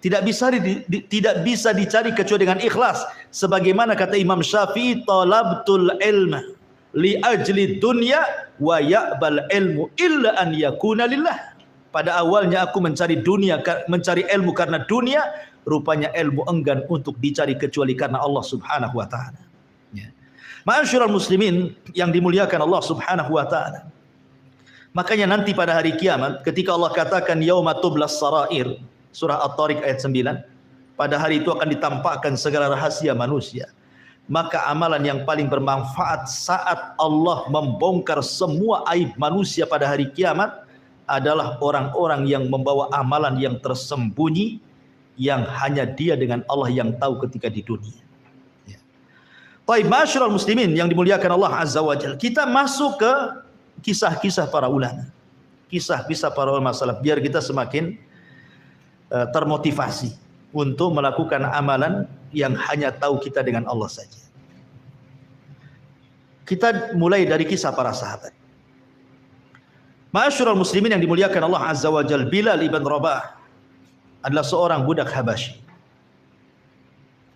[SPEAKER 2] tidak bisa dicari kecuali dengan ikhlas. Sebagaimana kata Imam Syafi'i, talabtul ilma li ajli dunya wa ya'bal ilmu illa an yakuna lillah. Pada awalnya aku mencari dunia, mencari ilmu karena dunia, rupanya ilmu enggan untuk dicari kecuali karena Allah Subhanahu wa taala. Ya. Ma'asyiral muslimin yang dimuliakan Allah Subhanahu wa taala. Makanya nanti pada hari kiamat ketika Allah katakan yauma tublas sarair, surah At-Tariq ayat 9, pada hari itu akan ditampakkan segala rahasia manusia. Maka amalan yang paling bermanfaat saat Allah membongkar semua aib manusia pada hari kiamat adalah orang-orang yang membawa amalan yang tersembunyi, yang hanya dia dengan Allah yang tahu ketika di dunia. Ya. Baik, ma'asyiral muslimin yang dimuliakan Allah Azza wa Jalla, kita masuk ke kisah-kisah para ulama. Kisah-kisah para ulama salaf biar kita semakin termotivasi untuk melakukan amalan yang hanya tahu kita dengan Allah saja. Kita mulai dari kisah para sahabat. Ma'asyiral muslimin yang dimuliakan Allah Azza wa Jalla, Bilal ibn Rabah adalah seorang budak Habasyi.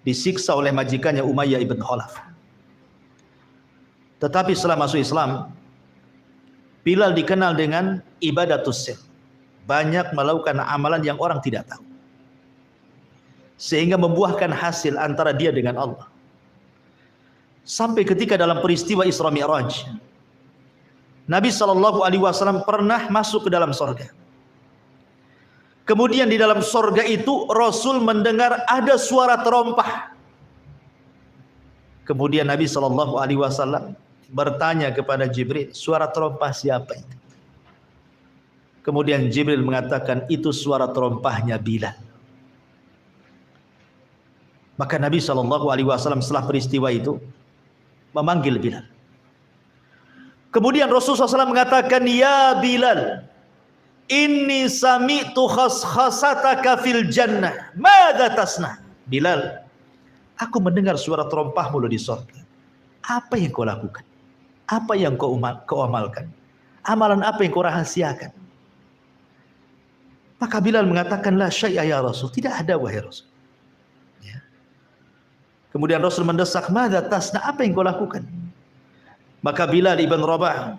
[SPEAKER 2] Disiksa oleh majikannya Umayyah ibn Khalaf. Tetapi setelah masuk Islam, Bilal dikenal dengan ibadatus sir. Banyak melakukan amalan yang orang tidak tahu. Sehingga membuahkan hasil antara dia dengan Allah. Sampai ketika dalam peristiwa Isra Mi'raj, Nabi SAW pernah masuk ke dalam sorga. Kemudian di dalam sorga itu Rasul mendengar ada suara terompah. Kemudian Nabi SAW bertanya kepada Jibril, suara terompah siapa itu? Kemudian Jibril mengatakan, itu suara terompahnya Bilal. Maka Nabi SAW setelah peristiwa itu memanggil Bilal. Kemudian Rasulullah SAW mengatakan, ya Bilal, inni sami'tu khaskhasataka fil jannah. Madza tasna? Bilal, aku mendengar suara terompahmu di surga. Apa yang kau lakukan? Apa yang kau amalkan? Amalan apa yang kau rahasiakan? Maka Bilal mengatakan, la syai'a ya Rasul. Tidak ada wahai Rasul. Ya. Kemudian Rasul mendesak, madza tasna? Apa yang kau lakukan? Maka Bilal ibn Rabah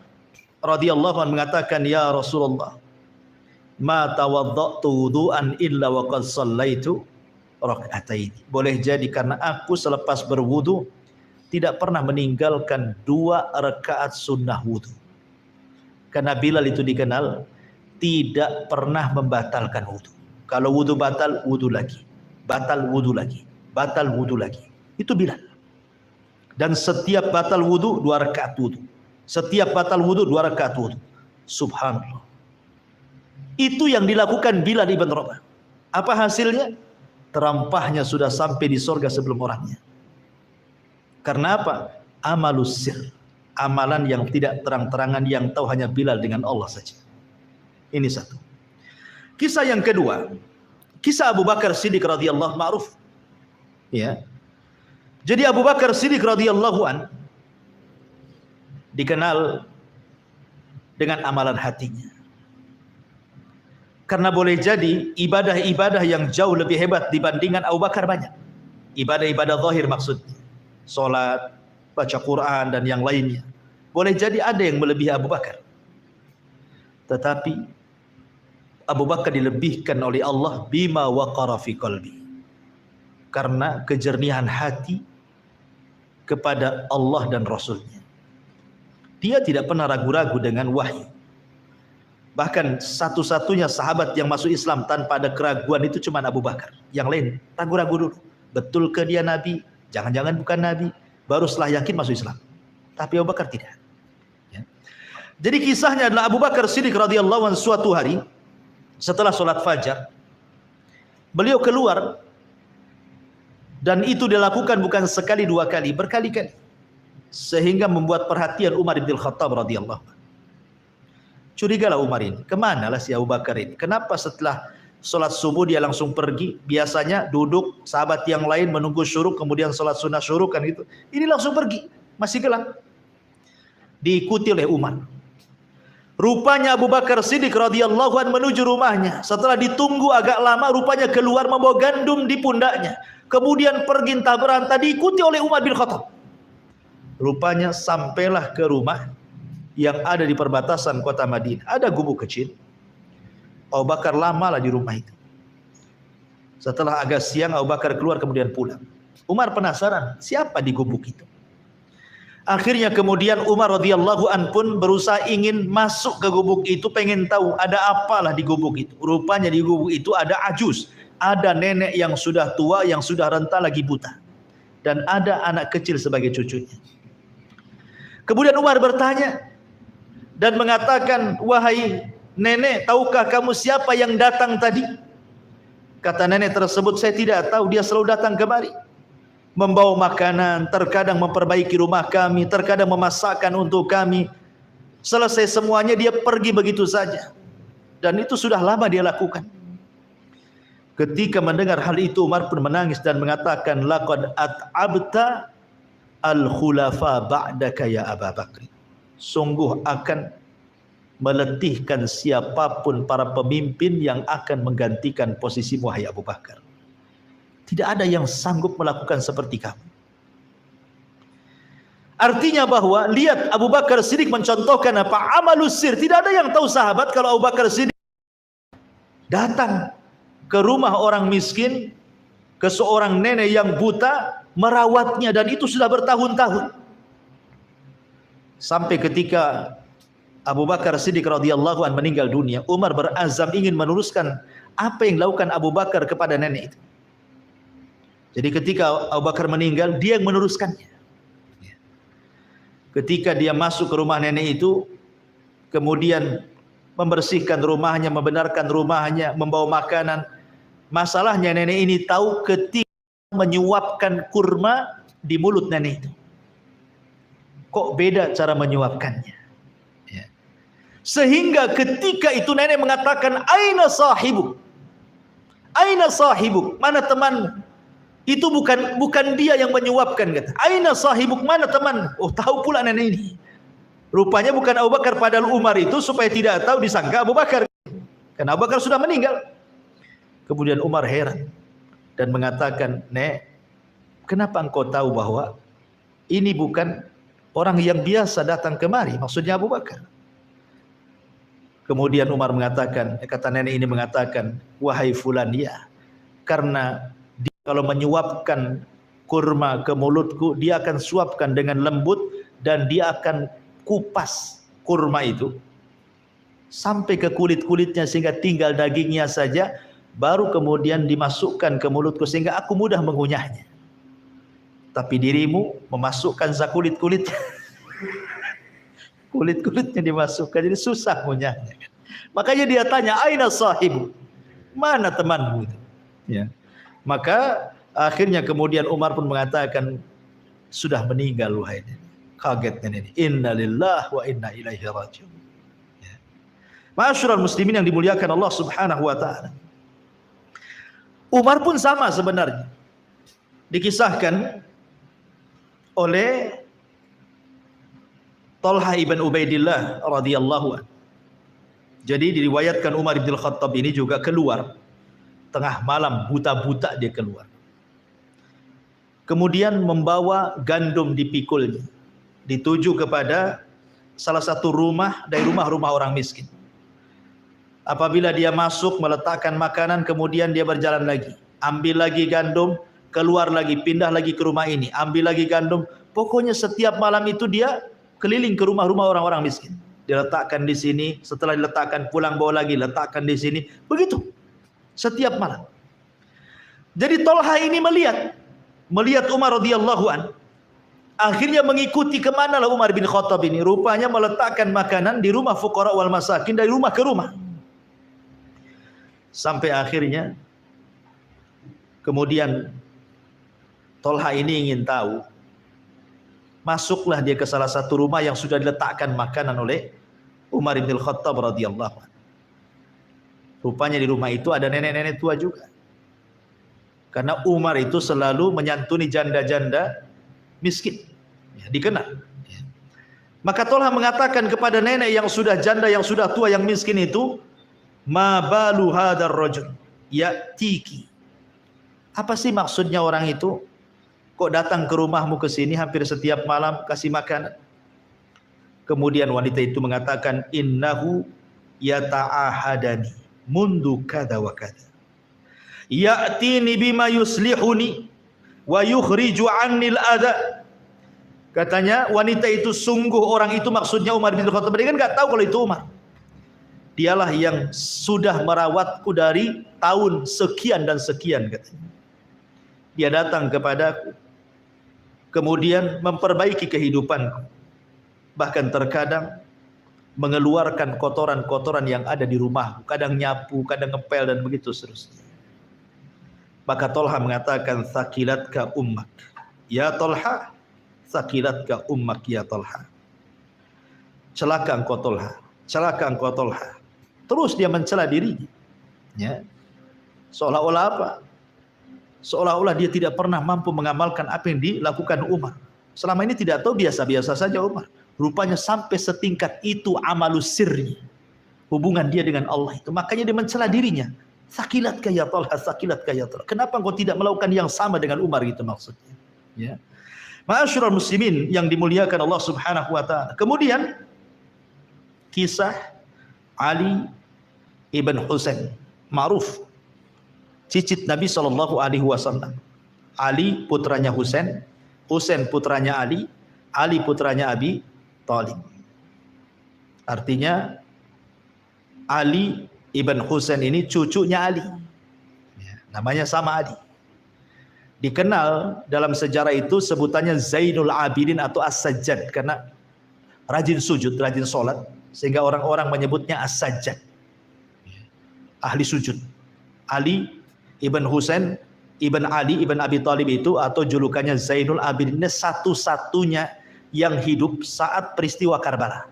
[SPEAKER 2] radhiyallahu anhu mengatakan, ya Rasulullah, ma tawaddatu wudu'an illa wa qad shallaitu rak'atain. Boleh jadi karena aku selepas berwudu tidak pernah meninggalkan 2 rakaat sunnah wudu. Karena Bilal itu dikenal tidak pernah membatalkan wudu. Kalau wudu batal, wudu lagi. Batal wudu lagi. Batal wudu lagi. Itu Bilal. Dan setiap batal wudu 2 rakaat wudu. Setiap batal wudu 2 rakaat wudu. Subhanallah. Itu yang dilakukan Bilal ibn Rabah. Apa hasilnya? Terampahnya sudah sampai di sorga sebelum orangnya. Karena apa? Amalus sir. Amalan yang tidak terang-terangan, yang tahu hanya Bilal dengan Allah saja. Ini satu. Kisah yang kedua, kisah Abu Bakar Siddiq radhiyallahu ma'ruf. Ya. Jadi Abu Bakar Siddiq radhiyallahu an dikenal dengan amalan hatinya. Karena boleh jadi ibadah-ibadah yang jauh lebih hebat dibandingkan Abu Bakar banyak. Ibadah-ibadah zahir maksudnya. Salat, baca Quran dan yang lainnya. Boleh jadi ada yang melebihi Abu Bakar. Tetapi Abu Bakar dilebihkan oleh Allah bima waqara fi qalbi. Karena kejernihan hati kepada Allah dan Rasulnya. Dia tidak pernah ragu-ragu dengan wahyu. Bahkan satu-satunya sahabat yang masuk Islam tanpa ada keraguan itu cuma Abu Bakar. Yang lain ragu-ragu dulu. Betul ke dia Nabi? Jangan-jangan bukan Nabi. Baru setelah yakin masuk Islam. Tapi Abu Bakar tidak. Ya. Jadi kisahnya adalah Abu Bakar Siddiq radhiyallahu anhu suatu hari setelah sholat fajar, beliau keluar, dan itu dilakukan bukan sekali dua kali, berkali-kali, sehingga membuat perhatian Umar bin Khattab radhiyallahu anhu. Curigalah Umar ini, kemana lah si Abu Bakar ini? Kenapa setelah sholat subuh dia langsung pergi? Biasanya duduk, sahabat yang lain menunggu syuruk, kemudian sholat sunnah syuruk kan gitu. Ini langsung pergi, masih gelap. Diikuti oleh Umar. Rupanya Abu Bakar Siddiq radhiyallahu anhu menuju rumahnya. Setelah ditunggu agak lama, rupanya keluar membawa gandum di pundaknya. Kemudian pergi entah berantah, diikuti oleh Umar bin Khattab. Rupanya sampailah ke rumah yang ada di perbatasan kota Madinah. Ada gubuk kecil. Abu Bakar lamalah di rumah itu. Setelah agak siang, Abu Bakar keluar kemudian pulang. Umar penasaran, siapa di gubuk itu? Akhirnya kemudian Umar radhiyallahu an pun berusaha ingin masuk ke gubuk itu, pengen tahu ada apalah di gubuk itu. Rupanya di gubuk itu ada ajuz, ada nenek yang sudah tua, yang sudah renta lagi buta, dan ada anak kecil sebagai cucunya. Kemudian Umar bertanya dan mengatakan, wahai nenek, tahukah kamu siapa yang datang tadi? Kata nenek tersebut, saya tidak tahu, dia selalu datang kemari, membawa makanan, terkadang memperbaiki rumah kami, terkadang memasakkan untuk kami. Selesai semuanya dia pergi begitu saja. Dan itu sudah lama dia lakukan. Ketika mendengar hal itu, Umar pun menangis dan mengatakan, laqad at'abta al-khulafa ba'daka ya Abu Bakar. Sungguh akan meletihkan siapapun para pemimpin yang akan menggantikan posisimu, wahai Abu Bakar. Tidak ada yang sanggup melakukan seperti kamu. Artinya bahwa lihat Abu Bakar Siddiq mencontohkan apa? Amalus sir. Tidak ada yang tahu sahabat kalau Abu Bakar Siddiq datang ke rumah orang miskin, ke seorang nenek yang buta, merawatnya, dan itu sudah bertahun-tahun. Sampai ketika Abu Bakar Siddiq radhiyallahu anhu meninggal dunia, Umar berazam ingin meneruskan apa yang dilakukan Abu Bakar kepada nenek itu. Jadi ketika Abu Bakar meninggal, dia yang meneruskannya. Ketika dia masuk ke rumah nenek itu, kemudian membersihkan rumahnya, membenarkan rumahnya, membawa makanan. Masalahnya nenek ini tahu ketika menyuapkan kurma di mulut nenek itu, kok beda cara menyuapkannya. Sehingga ketika itu nenek mengatakan, aina sahibuk? Aina sahibuk? Mana temanmu? Itu bukan dia yang menyuapkan, kata. Aina sahibuk, mana teman? Oh, tahu pula nenek ini. Rupanya bukan Abu Bakar, padahal Umar itu supaya tidak tahu disangka Abu Bakar. Karena Abu Bakar sudah meninggal. Kemudian Umar heran dan mengatakan, "Nek, kenapa engkau tahu bahwa ini bukan orang yang biasa datang kemari?" Maksudnya Abu Bakar. Kemudian Umar mengatakan, kata nenek ini mengatakan, "Wahai fulan, ya, karena kalau menyuapkan kurma ke mulutku, dia akan suapkan dengan lembut dan dia akan kupas kurma itu sampai ke kulit-kulitnya sehingga tinggal dagingnya saja, baru kemudian dimasukkan ke mulutku sehingga aku mudah mengunyahnya. Tapi dirimu memasukkan kulit-kulitnya, kulit-kulitnya dimasukkan, jadi susah mengunyahnya. Makanya dia tanya, aina sahibu? Mana temanmu itu? Ya. Maka akhirnya kemudian Umar pun mengatakan, sudah meninggal wahai nenek. Kagetnya nenek. Inna lillahi wa inna ilaihi rajiun. Ya. Ma'asyiral muslimin yang dimuliakan Allah Subhanahu wa taala. Umar pun sama sebenarnya. Dikisahkan oleh Talha ibn Ubaidillah radhiyallahu anhu. Jadi diriwayatkan Umar bin Khattab ini juga keluar tengah malam, buta-buta dia keluar. Kemudian membawa gandum dipikulnya, dituju kepada salah satu rumah dari rumah-rumah orang miskin. Apabila dia masuk meletakkan makanan, kemudian dia berjalan lagi, ambil lagi gandum, keluar lagi, pindah lagi ke rumah ini, ambil lagi gandum. Pokoknya setiap malam itu dia keliling ke rumah-rumah orang-orang miskin. Diletakkan di sini, setelah diletakkan pulang bawa lagi, letakkan di sini, begitu. Setiap malam. Jadi Talha ini melihat Umar radhiyallahu an Akhirnya mengikuti kemana lah Umar bin Khattab ini. Rupanya meletakkan makanan di rumah fuqara wal masakin, dari rumah ke rumah. Sampai akhirnya kemudian Tolha ini ingin tahu. Masuklah dia ke salah satu rumah yang sudah diletakkan makanan oleh Umar bin Khattab radhiyallahu anhu. Rupanya di rumah itu ada nenek-nenek tua juga. Karena Umar itu selalu menyantuni janda-janda miskin. Ya, dikenal. Ya. Maka Tolha mengatakan kepada nenek yang sudah janda, yang sudah tua, yang miskin itu, ma balu hadar rajul ya'tiki. Apa sih maksudnya orang itu? Kok datang ke rumahmu ke sini hampir setiap malam kasih makanan? Kemudian wanita itu mengatakan, innahu yata'ahadani mundu kada wa kada. Ya'tini bima yuslihuni wa yukhriju 'annil adha. Katanya wanita itu sungguh orang itu maksudnya Umar bin Khattab. Dia kan enggak tahu kalau itu Umar. Dialah yang sudah merawatku dari tahun sekian dan sekian katanya. Dia datang kepadaku, kemudian memperbaiki kehidupanku. Bahkan terkadang mengeluarkan kotoran-kotoran yang ada di rumahku. Kadang nyapu, kadang ngepel dan begitu seterusnya. Maka Tolha mengatakan, sakilatka ummak ya Tolha, sakilatka ummak ya Tolha. Celaka engkau Tolha, celaka engkau Tolha. Terus dia mencela dirinya. Ya. Seolah-olah apa? Seolah-olah dia tidak pernah mampu mengamalkan apa yang dilakukan Umar. Selama ini tidak tahu, biasa-biasa saja Umar. Rupanya sampai setingkat itu amalus sirri. Hubungan dia dengan Allah itu. Makanya dia mencela dirinya. Sakilatka ya Tolha, sakilatka ya Tolha. Kenapa engkau tidak melakukan yang sama dengan Umar gitu maksudnya. Ya. Ma'asyiral muslimin yang dimuliakan Allah Subhanahu wa taala. Kemudian kisah Ali ibn Husain, ma'ruf, cicit Nabi sallallahu alaihi wasallam. Ali putranya Husain, Husain putranya Ali, Ali putranya Abi Thalib. Artinya Ali ibn Husain ini cucunya Ali. Ya, namanya sama Ali. Dikenal dalam sejarah itu sebutannya Zainul Abidin atau As-Sajjad karena rajin sujud, rajin sholat, sehingga orang-orang menyebutnya As-Sajjad, ahli sujud. Ali ibn Husain ibn Ali ibn Abi Thalib itu atau julukannya Zainul Abidin, satu-satunya yang hidup saat peristiwa Karbala.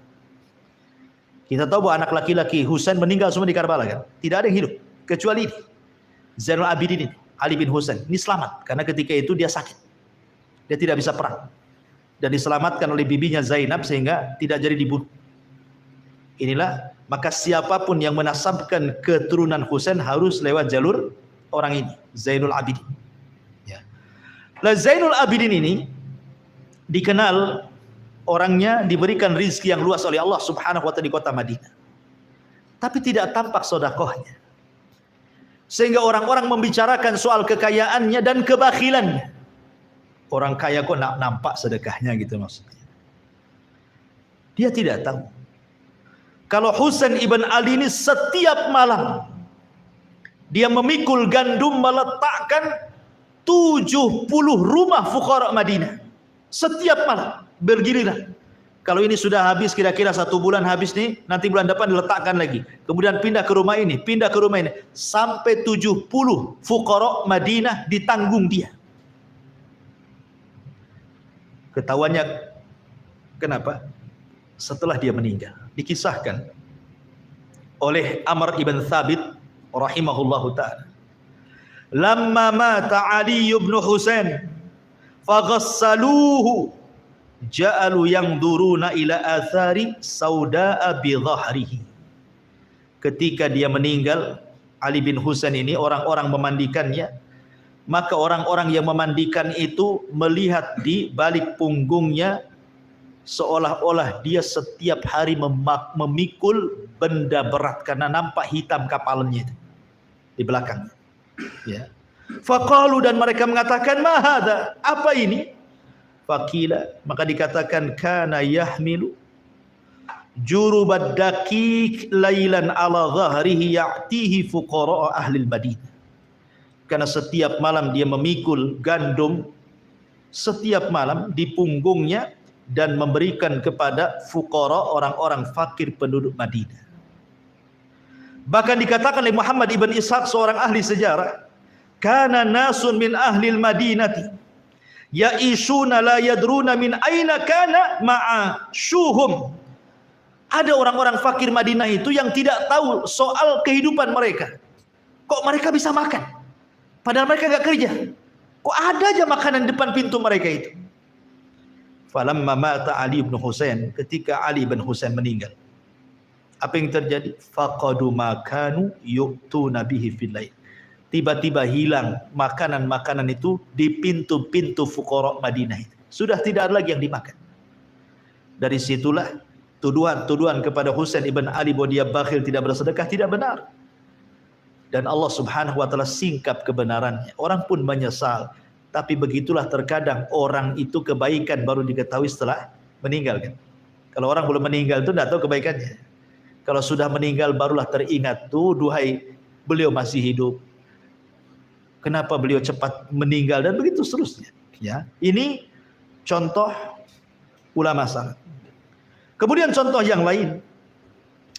[SPEAKER 2] Kita tahu bahwa anak laki-laki Husain meninggal semua di Karbala kan? Tidak ada yang hidup kecuali ini. Zainul Abidin ini, Ali bin Husain. Ini selamat karena ketika itu dia sakit. Dia tidak bisa perang. Dan diselamatkan oleh bibinya Zainab sehingga tidak jadi dibunuh. Inilah, maka siapapun yang menasabkan keturunan Husain harus lewat jalur orang ini, Zainul Abidin. Ya. Nah, Zainul Abidin ini dikenal orangnya diberikan rizki yang luas oleh Allah Subhanahu wa taala di kota Madinah. Tapi tidak tampak sedekahnya. Sehingga orang-orang membicarakan soal kekayaannya dan kebakhilannya. Orang kaya kok nak nampak sedekahnya gitu maksudnya. Dia tidak tahu kalau Husain ibn Ali ini setiap malam dia memikul gandum meletakkan 70 rumah fuqara Madinah. Setiap malam bergiliran. Kalau ini sudah habis kira-kira 1 bulan habis nih, nanti bulan depan diletakkan lagi. Kemudian pindah ke rumah ini, pindah ke rumah ini. Sampai 70 fuqara Madinah ditanggung dia. Ketahuannya kenapa? Setelah dia meninggal. Dikisahkan oleh Amr ibn Thabit rahimahullahu ta'ala. Lamma mata Ali ibn Husain faghassaluhu ja'alu yangduruna ila athari sauda'a bi dhahrihi. Ketika dia meninggal, Ali bin Husain ini orang-orang memandikannya, maka orang-orang yang memandikan itu melihat di balik punggungnya seolah-olah dia setiap hari memikul benda berat karena nampak hitam kapalnya itu di belakang. Ya. Faqalu, dan mereka mengatakan, ma hadza, apa ini? Faqila, maka dikatakan, kana yahmilu jurubad daqiq lailan ala dhahrihi ya'tihi fuqara ahli al-Madinah. Karena setiap malam dia memikul gandum setiap malam di punggungnya dan memberikan kepada fuqara, orang-orang fakir penduduk Madinah. Bahkan dikatakan oleh Muhammad ibn Ishaq, seorang ahli sejarah, kana nasun min ahli al-Madinati ya'ishuna la yadruna min aina kana ma'ashuhum. Ada orang-orang fakir Madinah itu yang tidak tahu soal kehidupan mereka. Kok mereka bisa makan? Padahal mereka enggak kerja. Kok ada aja makanan depan pintu mereka itu? Falamma mata Ali bin Husain, ketika Ali bin Husain meninggal, apa yang terjadi? Faqadu makanu yu'tuna bihi fil lail. Tiba-tiba hilang makanan-makanan itu di pintu-pintu fuqara Madinah itu. Sudah tidak ada lagi yang dimakan. Dari situlah tuduhan-tuduhan kepada Husain ibn Ali bahwa dia bakhil, tidak bersedekah, tidak benar. Dan Allah Subhanahu wa taala singkap kebenarannya. Orang pun menyesal. Tapi begitulah terkadang orang itu kebaikan baru diketahui setelah meninggal kan. Kalau orang belum meninggal itu tidak tahu kebaikannya. Kalau sudah meninggal barulah teringat tuh, duhai beliau masih hidup. Kenapa beliau cepat meninggal dan begitu seterusnya. Ya, ini contoh ulama salaf. Kemudian contoh yang lain,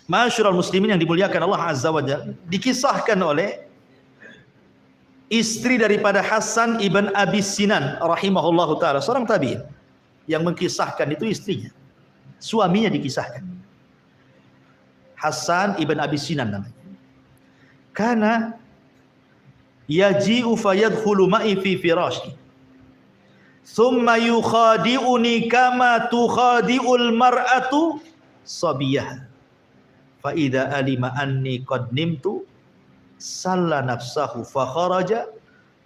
[SPEAKER 2] Ma'asyiral muslimin yang dimuliakan Allah Azza wa Jalla, dikisahkan oleh istri daripada Hasan ibn Abi Sinan rahimahullahu taala, seorang tabi'in, yang mengkisahkan itu istrinya. Suaminya dikisahkan. Hasan ibn Abi Sinan namanya. Kana yaji'u fayadkhulu ma'i fi firashi. Thumma yukhadi'uni kama tukhadi'ul mar'atu sabiyaha. Fa idza alima anni qad nimtu salla nafsahu fa kharaja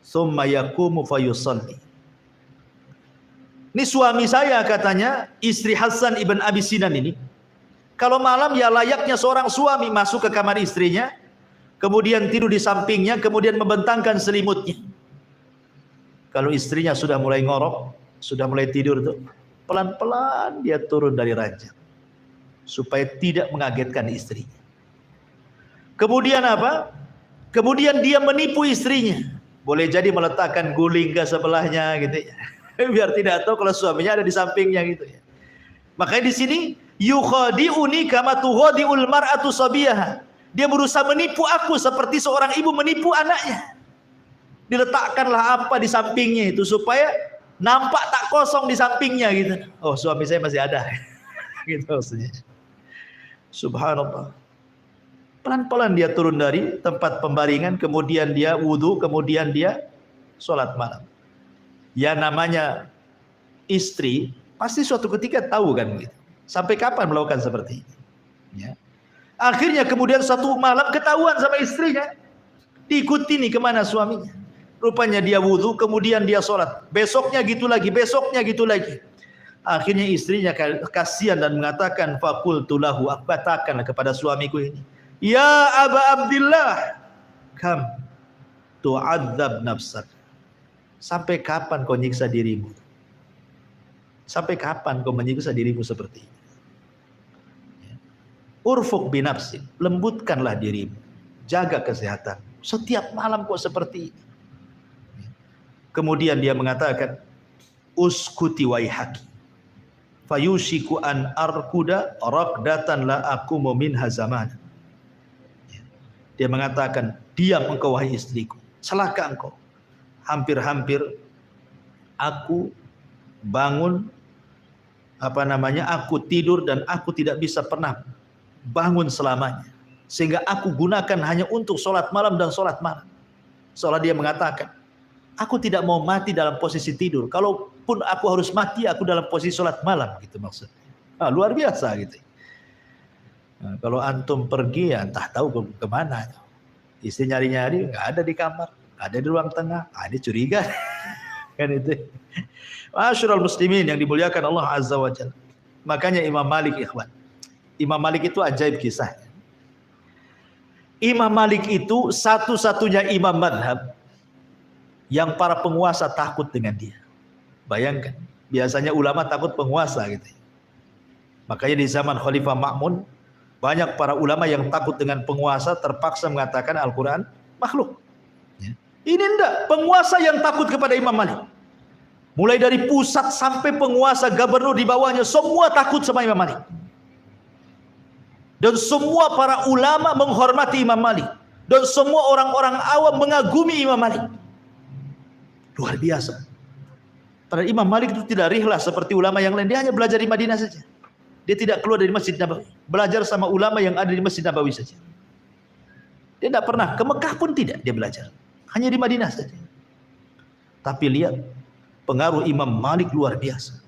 [SPEAKER 2] thumma yaqumu fa yusalli. Ini suami saya katanya, istri Hasan ibn Abi Sinan ini, kalau malam ya layaknya seorang suami, masuk ke kamar istrinya, kemudian tidur di sampingnya, kemudian membentangkan selimutnya. Kalau istrinya sudah mulai ngorok, sudah mulai tidur tuh, pelan-pelan dia turun dari ranjang supaya tidak mengagetkan istrinya. Kemudian apa? Kemudian dia menipu istrinya. Boleh jadi meletakkan guling ke sebelahnya gitu ya. Biar tidak tahu kalau suaminya ada di sampingnya gitu ya. Makanya di sini yukhadi'uni kama tukhadi'ul mar'atu sabiyaha. Dia berusaha menipu aku seperti seorang ibu menipu anaknya. Diletakkanlah apa di sampingnya itu supaya nampak tak kosong di sampingnya gitu. Oh, suami saya masih ada. Gitu maksudnya. Subhanallah. Pelan-pelan dia turun dari tempat pembaringan, kemudian dia wudu, kemudian dia sholat malam. Ya namanya istri, pasti suatu ketika tahu kan gitu. Sampai kapan melakukan seperti ini. Ya. Akhirnya kemudian satu malam ketahuan sama istrinya. Diikuti nih kemana suaminya. Rupanya dia wudu, kemudian dia sholat. Besoknya gitu lagi, besoknya gitu lagi. Akhirnya istrinya kasihan dan mengatakan, faqultu lahu, aku katakanlah kepada suamiku ini, ya Aba Abdillah, kam tu'adzab nafsak. Sampai kapan kau nyiksa dirimu? Sampai kapan kau menyiksa dirimu seperti ini? Urfuk binafsik, lembutkanlah dirimu, jaga kesehatan. Setiap malam kok seperti ini. Kemudian dia mengatakan, uskuti waihaki, fayushiku an arkuda raqdatan la aqumu minha zamana. Dia mengatakan, diam engkau wahai istriku, celaka engkau. Hampir-hampir aku bangun, aku tidur dan aku tidak bisa pernah bangun selamanya. Sehingga aku gunakan hanya untuk sholat malam dan sholat malam. Seolah dia mengatakan, aku tidak mau mati dalam posisi tidur. Kalaupun aku harus mati, aku dalam posisi sholat malam. Gitu maksudnya. Luar biasa gitu. Nah, kalau antum pergi ya entah tahu kemana. Istri nyari-nyari nggak ada di kamar, ada di ruang tengah, ada curiga. Kan itu. Ma'asyiral muslimin yang dimuliakan Allah Azza wa Jalla. Makanya Imam Malik, ikhwan. Imam Malik itu ajaib kisahnya. Imam Malik itu satu-satunya imam madhab yang para penguasa takut dengan dia. Bayangkan, biasanya ulama takut penguasa gitu. Makanya di zaman Khalifah Ma'mun, banyak para ulama yang takut dengan penguasa terpaksa mengatakan Al-Quran makhluk. Ya. Ini enggak, penguasa yang takut kepada Imam Malik. Mulai dari pusat sampai penguasa, gubernur di bawahnya, semua takut sama Imam Malik. Dan semua para ulama menghormati Imam Malik. Dan semua orang-orang awam mengagumi Imam Malik. Luar biasa. Padahal Imam Malik itu tidak rihlah seperti ulama yang lain. Dia hanya belajar di Madinah saja. Dia tidak keluar dari Masjid Nabawi. Belajar sama ulama yang ada di Masjid Nabawi saja. Dia tidak pernah ke Mekah pun tidak dia belajar. Hanya di Madinah saja. Tapi lihat, pengaruh Imam Malik luar biasa.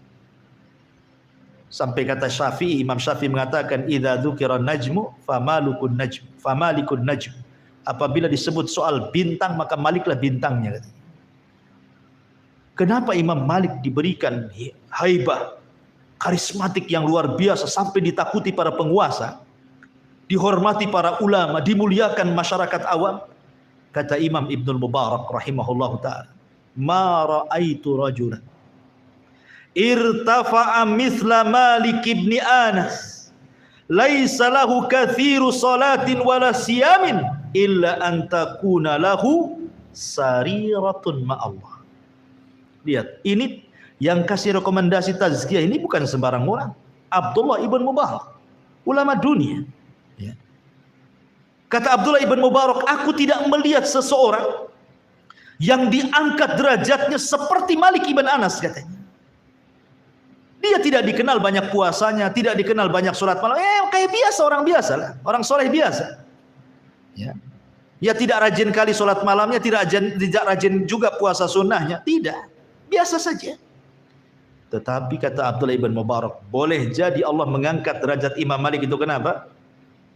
[SPEAKER 2] Sampai kata Syafi'i, Imam Syafi'i mengatakan, "Idza dzukira najmu famalikun najm, famalikun najm." Apabila disebut soal bintang, maka Maliklah bintangnya. Kenapa Imam Malik diberikan haibah, karismatik yang luar biasa sampai ditakuti para penguasa, dihormati para ulama, dimuliakan masyarakat awam? Kata Imam Ibnul Mubarak rahimahullahu ta'ala, "Ma ra'aitu rajulan irtafa'a mithla Malik ibn Anas laisa lahu kathiru salatin wala siyamin illa an takuna lahu sariratun ma'allah." Lihat, ini yang kasih rekomendasi tazkiyah ini bukan sembarang orang. Abdullah ibn Mubarak, ulama dunia. Ya. Kata Abdullah ibn Mubarak, "Aku tidak melihat seseorang yang diangkat derajatnya seperti Malik ibn Anas," katanya. Dia tidak dikenal banyak puasanya, tidak dikenal banyak sholat malam. Kayak biasa, orang biasa lah, orang soleh biasa. Ya, ya tidak rajin kali sholat malamnya, tidak rajin juga puasa sunnahnya, tidak, biasa saja. Tetapi kata Abdullah ibn Mubarak, boleh jadi Allah mengangkat derajat Imam Malik itu kenapa?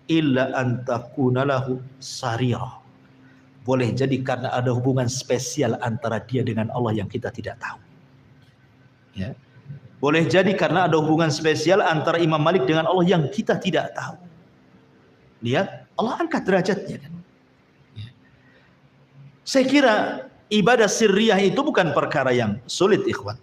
[SPEAKER 2] Illa antakuna lahu sarirah. Boleh jadi karena ada hubungan spesial antara dia dengan Allah yang kita tidak tahu. Ya. Boleh jadi karena ada hubungan spesial antara Imam Malik dengan Allah yang kita tidak tahu. Lihat, Allah angkat derajatnya. Ya. Saya kira ibadah sirriyah itu bukan perkara yang sulit, ikhwan.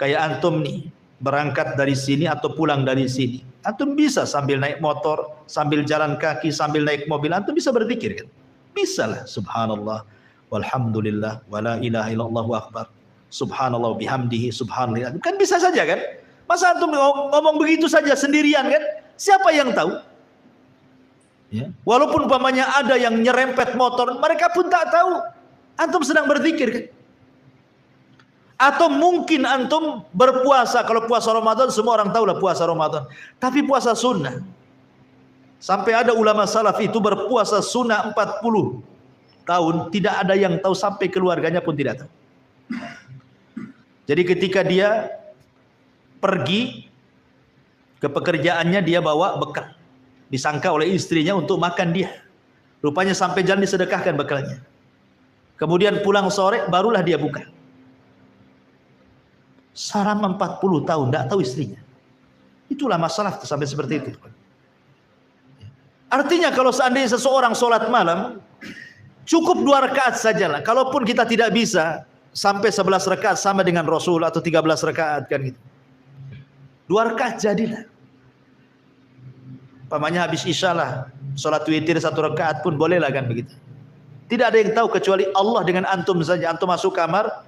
[SPEAKER 2] Kayak antum nih, berangkat dari sini atau pulang dari sini. Antum bisa sambil naik motor, sambil jalan kaki, sambil naik mobil. Antum bisa berzikir kan? Bisa lah. Subhanallah, walhamdulillah, wala ilaha illallah akbar. Subhanallah bihamdihi, subhanallah. Kan bisa saja kan? Masa antum ngomong begitu saja sendirian kan? Siapa yang tahu? Ya. Walaupun umpamanya ada yang nyerempet motor, mereka pun tak tahu antum sedang berzikir kan? Atau mungkin antum berpuasa. Kalau puasa Ramadan semua orang tahu lah puasa Ramadan. Tapi puasa sunnah, sampai ada ulama salaf itu berpuasa sunnah 40 tahun, tidak ada yang tahu, sampai keluarganya pun tidak tahu. Jadi ketika dia pergi ke pekerjaannya, dia bawa bekal, disangka oleh istrinya untuk makan dia. Rupanya sampai jalan disedekahkan bekalnya. Kemudian pulang sore barulah dia buka. Selama 40 tahun tidak tahu istrinya. Itulah masalah sampai seperti itu. Artinya kalau seandainya seseorang sholat malam, cukup 2 rakaat sajalah. Kalaupun kita tidak bisa sampai 11 rakaat sama dengan Rasul atau 13 rakaat kan gitu. 2 rakaat jadilah. Pamannya habis isya lah, sholat witir 1 rakaat pun bolehlah kan begitu. Tidak ada yang tahu kecuali Allah dengan antum saja. Antum masuk kamar,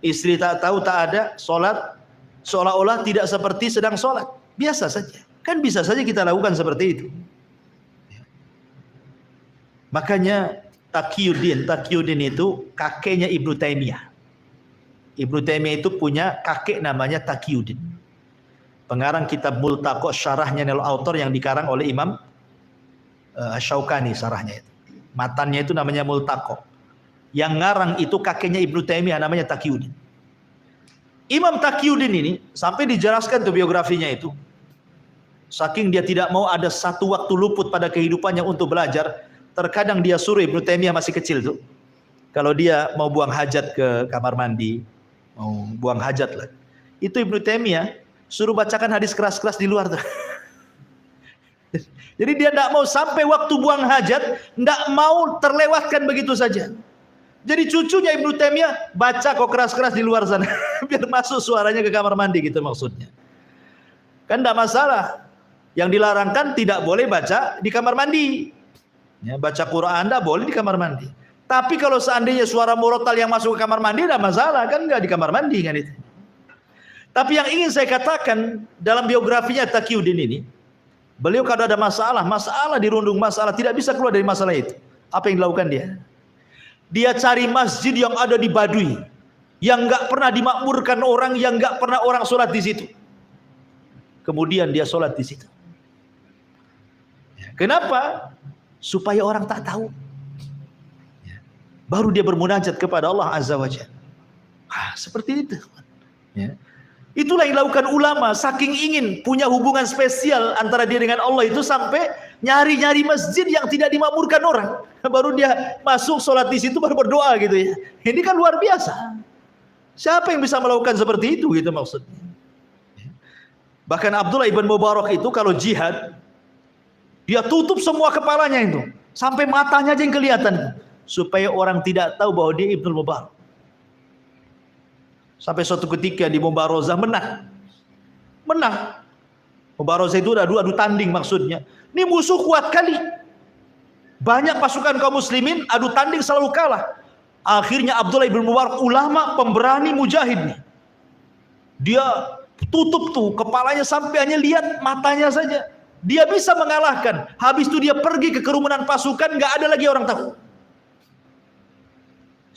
[SPEAKER 2] istri tak tahu, tak ada, sholat seolah-olah tidak seperti sedang sholat, biasa saja. Kan bisa saja kita lakukan seperti itu. Makanya Taqiyuddin itu kakeknya Ibnu Taimiyah. Ibnu Taimiyah itu punya kakek namanya Taqiyuddin, pengarang kitab Multaqo, syarahnya Nailul Autor yang dikarang oleh Imam Syaukani, syarahnya itu. Matannya itu namanya Multaqo. Yang ngarang itu kakeknya Ibnu Taimiyah namanya Taqiyuddin. Imam Taqiyuddin ini sampai dijelaskan tuh biografinya itu. Saking dia tidak mau ada satu waktu luput pada kehidupannya untuk belajar, terkadang dia suruh, Ibnu Taimiyah masih kecil tuh, kalau dia mau buang hajat ke kamar mandi, mau buang hajat lah, itu Ibnu Taimiyah suruh bacakan hadis keras-keras di luar tuh. Jadi dia tidak mau sampai waktu buang hajat, tidak mau terlewatkan begitu saja. Jadi cucunya Ibnu Taimiyah baca kok keras-keras di luar sana, biar masuk suaranya ke kamar mandi gitu maksudnya. Kan tidak masalah. Yang dilarangkan tidak boleh baca di kamar mandi. Ya, baca Quran tidak boleh di kamar mandi. Tapi kalau seandainya suara murotal yang masuk ke kamar mandi, tidak masalah, kan nggak di kamar mandi kan itu. Tapi yang ingin saya katakan dalam biografinya Taqiyuddin ini, beliau kalau ada masalah dirundung masalah, tidak bisa keluar dari masalah itu. Apa yang dilakukan dia? Dia cari masjid yang ada di Baduy, yang nggak pernah dimakmurkan orang, yang nggak pernah orang sholat di situ. Kemudian dia sholat di situ. Kenapa? Supaya orang tak tahu. Baru dia bermunajat kepada Allah Azza wa Jalla. Seperti itu. Ya. Itulah yang dilakukan ulama, saking ingin punya hubungan spesial antara dia dengan Allah itu sampai nyari-nyari masjid yang tidak dimakmurkan orang. Baru dia masuk sholat di situ baru berdoa gitu ya. Ini kan luar biasa. Siapa yang bisa melakukan seperti itu gitu maksudnya. Bahkan Abdullah ibn Mubarak itu kalau jihad, dia tutup semua kepalanya itu. Sampai matanya aja yang kelihatan. Supaya orang tidak tahu bahwa dia Ibnu Mubarak. Sampai suatu ketika di Mubarozah menang. Mubarozah itu adu tanding maksudnya. Ini musuh kuat kali. Banyak pasukan kaum muslimin adu tanding selalu kalah. Akhirnya Abdullah ibn Mubarak, ulama pemberani mujahid nih. Dia tutup tuh kepalanya sampai hanya lihat matanya saja. Dia bisa mengalahkan. Habis itu dia pergi ke kerumunan pasukan, nggak ada lagi orang tahu.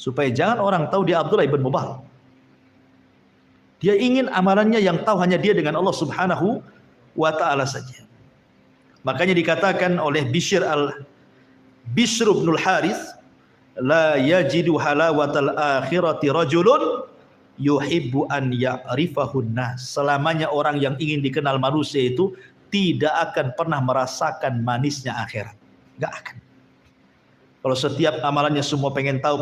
[SPEAKER 2] Supaya jangan orang tahu dia Abdullah ibn Mubarak. Dia ingin amalannya yang tahu hanya dia dengan Allah Subhanahu wa ta'ala saja. Makanya dikatakan oleh Bishr bin al-Harith, la yajidu halawatal akhirati rajulun yuhibbu an ya'rifahun nas. Selamanya orang yang ingin dikenal manusia itu tidak akan pernah merasakan manisnya akhirat. Enggak akan. Kalau setiap amalannya semua pengen tahu,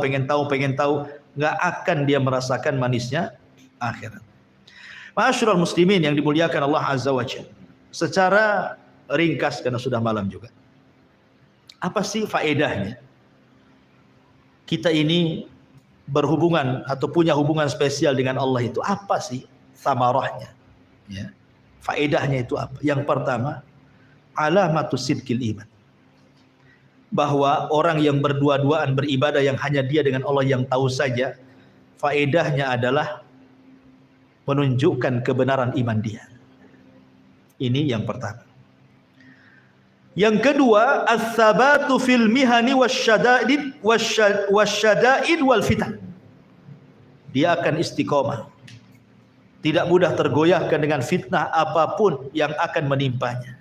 [SPEAKER 2] nggak akan dia merasakan manisnya akhirat. Ma'asyiral muslimin yang dimuliakan Allah Azza wa Jalla. Secara ringkas karena sudah malam juga. Apa sih faedahnya? Kita ini berhubungan atau punya hubungan spesial dengan Allah itu apa sih samarahnya? Ya. Faedahnya itu apa? Yang pertama, alamatus sidqil iman. Bahwa orang yang berdua-duaan beribadah yang hanya dia dengan Allah yang tahu saja, faedahnya adalah menunjukkan kebenaran iman dia. Ini yang pertama. Yang kedua, as-sabatu fil mihani wasyada'id wal fitan. Dia akan istiqomah. Tidak mudah tergoyahkan dengan fitnah apapun yang akan menimpanya.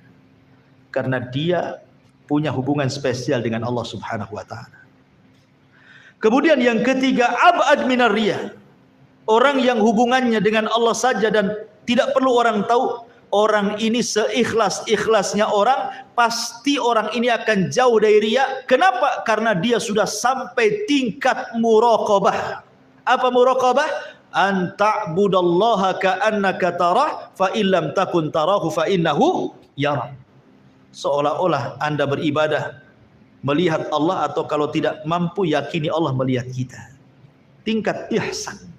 [SPEAKER 2] Karena dia punya hubungan spesial dengan Allah Subhanahu wa ta'ala. Kemudian yang ketiga, ab'ad minar riya. Orang yang hubungannya dengan Allah saja dan tidak perlu orang tahu, orang ini seikhlas-ikhlasnya orang, pasti orang ini akan jauh dari riya. Kenapa? Karena dia sudah sampai tingkat muraqabah. Apa muraqabah? An ta'budallaha ka'annaka tarah, fa illam takun tarahu fa innahu yara. Seolah-olah Anda beribadah melihat Allah, atau kalau tidak mampu yakini Allah melihat kita. Tingkat ihsan.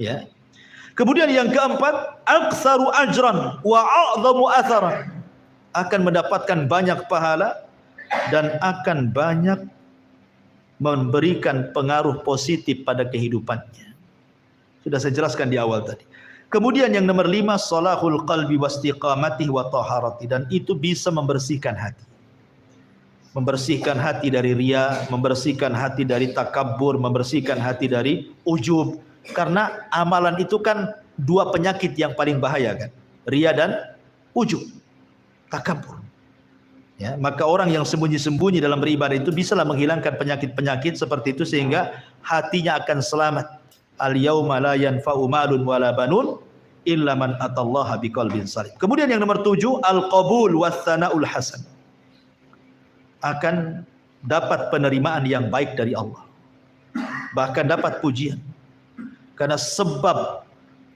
[SPEAKER 2] Ya. Kemudian yang keempat, aktsaru ajran wa a'dhamu atharan. Akan mendapatkan banyak pahala dan akan banyak memberikan pengaruh positif pada kehidupannya. Sudah saya jelaskan di awal tadi. Kemudian yang nomor 5, salahul qalbi wastiqamatihi wa taharati, dan itu bisa membersihkan hati. Membersihkan hati dari riya, membersihkan hati dari takabbur, membersihkan hati dari ujub. Karena amalan itu kan dua penyakit yang paling bahaya kan. Riya dan ujub. Takabbur. Ya, maka orang yang sembunyi-sembunyi dalam beribadah itu bisalah menghilangkan penyakit-penyakit seperti itu sehingga hatinya akan selamat. Al-yauma la yanfa'u malun wala banun illa man atallaha biqalbin salim. Kemudian yang nomor 7, al-qabul was-sana'ul hasan. Akan dapat penerimaan yang baik dari Allah. Bahkan dapat pujian. Karena sebab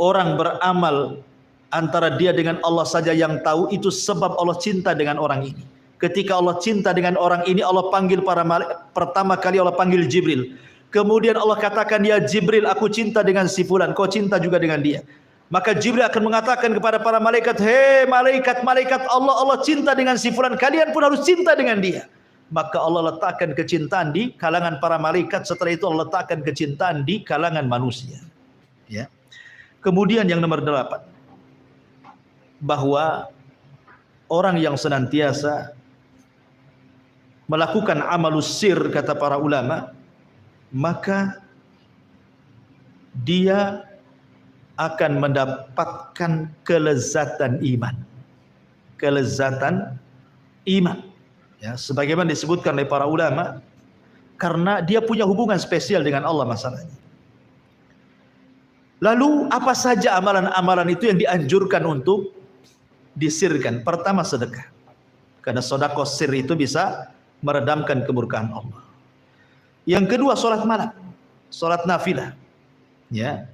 [SPEAKER 2] orang beramal antara dia dengan Allah saja yang tahu, itu sebab Allah cinta dengan orang ini. Ketika Allah cinta dengan orang ini, Allah panggil para malaikat. Pertama kali Allah panggil Jibril. Kemudian Allah katakan, ya Jibril, aku cinta dengan si fulan, kau cinta juga dengan dia. Maka Jibril akan mengatakan kepada para malaikat, hei malaikat-malaikat Allah, Allah cinta dengan si fulan, kalian pun harus cinta dengan dia. maka Allah letakkan kecintaan di kalangan para malaikat, setelah itu Allah letakkan kecintaan di kalangan manusia. Ya. Kemudian yang nomor 8, bahwa orang yang senantiasa melakukan amalus sir, kata para ulama, maka dia akan mendapatkan kelezatan iman. Kelezatan iman. Ya, sebagaimana disebutkan oleh para ulama, karena dia punya hubungan spesial dengan Allah masalahnya. Lalu apa saja amalan-amalan itu yang dianjurkan untuk disirkan? Pertama, sedekah. Karena sedekah sir itu bisa meredamkan kemurkaan Allah. Yang kedua, salat malam, salat nafilah. Ya.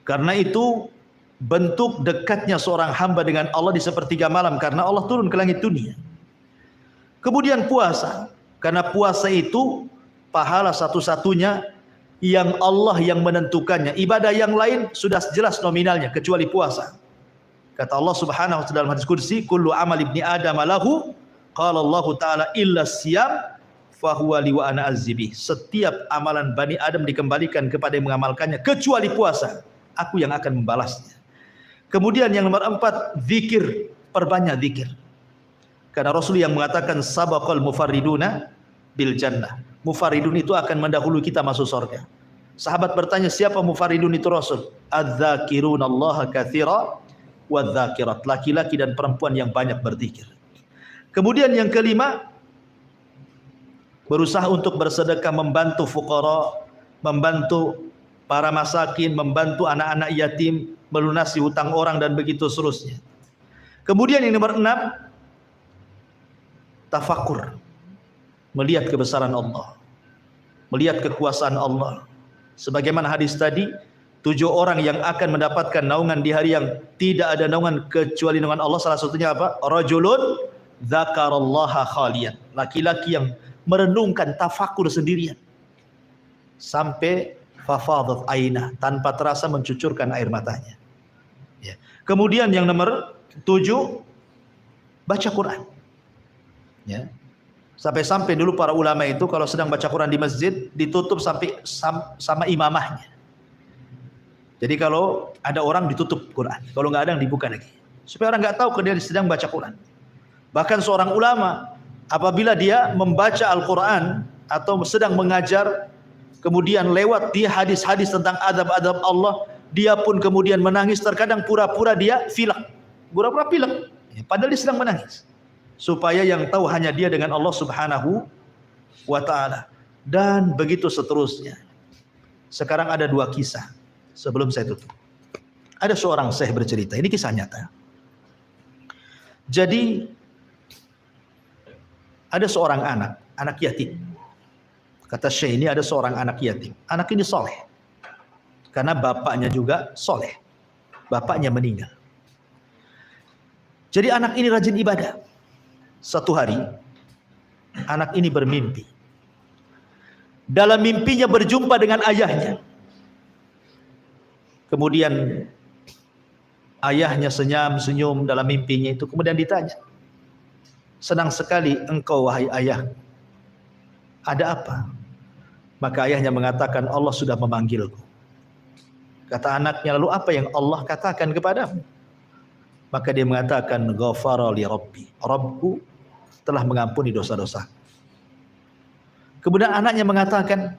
[SPEAKER 2] Karena itu bentuk dekatnya seorang hamba dengan Allah di sepertiga malam, karena Allah turun ke langit dunia. Kemudian puasa, karena puasa itu pahala satu-satunya yang Allah yang menentukannya. Ibadah yang lain sudah jelas nominalnya kecuali puasa. Kata Allah Subhanahu wa taala dalam hadis qudsi, kullu amal ibni adam lahu, qala Allah taala illa siyam fahuwa li wa ana azzibi. Setiap amalan Bani Adam dikembalikan kepada yang mengamalkannya kecuali puasa. Aku yang akan membalasnya. Kemudian yang nomor 4, zikir, perbanyak zikir. Karena Rasul yang mengatakan sabaqal mufarriduna bil jannah. Mufarridun itu akan mendahului kita masuk surga. Sahabat bertanya, siapa mufarridun itu Rasul? Adz-dzakirunallaha katsira wadz-dzakirat. Laki-laki dan perempuan yang banyak berzikir. Kemudian yang kelima, berusaha untuk bersedekah, membantu fuqara, membantu para masakin, membantu anak-anak yatim, melunasi hutang orang, dan begitu seterusnya. Kemudian yang nomor 6, tafakur, melihat kebesaran Allah, melihat kekuasaan Allah. Sebagaimana hadis tadi, 7 orang yang akan mendapatkan naungan di hari yang tidak ada naungan kecuali naungan Allah. Salah satunya apa? Rajulun dzakarallaha khaliyan, laki-laki yang merenungkan, tafakur sendirian sampai fafadat aina, tanpa terasa mencucurkan air matanya. Ya. Kemudian yang nomor 7, baca Quran. Ya. Sampai-sampai dulu para ulama itu kalau sedang baca Quran di masjid ditutup sampai sama imamahnya. Jadi kalau ada orang ditutup Quran, kalau nggak ada yang dibuka lagi, supaya orang nggak tahu kalau dia sedang baca Quran. Bahkan seorang ulama apabila dia membaca Al-Quran atau sedang mengajar, kemudian lewat dia hadis-hadis tentang adab-adab Allah, dia pun kemudian menangis. Terkadang pura-pura dia pilek, pura-pura pilek, padahal dia sedang menangis. Supaya yang tahu hanya dia dengan Allah Subhanahu wa ta'ala. Dan begitu seterusnya. Sekarang ada 2 kisah sebelum saya tutup. Ada seorang syekh bercerita, ini kisah nyata. Jadi ada seorang anak yatim. Kata syekh ini, ada seorang anak yatim. Anak ini soleh, karena bapaknya juga soleh. Bapaknya meninggal. Jadi anak ini rajin ibadah. Satu hari anak ini bermimpi. Dalam mimpinya berjumpa dengan ayahnya. Kemudian ayahnya senyum dalam mimpinya itu. Kemudian ditanya, senang sekali engkau wahai ayah, ada apa? Maka ayahnya mengatakan, Allah sudah memanggilku. Kata anaknya, lalu apa yang Allah katakan kepadamu? Maka dia mengatakan, ghafara li rabbi, Rabbku telah mengampuni dosa-dosa. Kemudian anaknya mengatakan,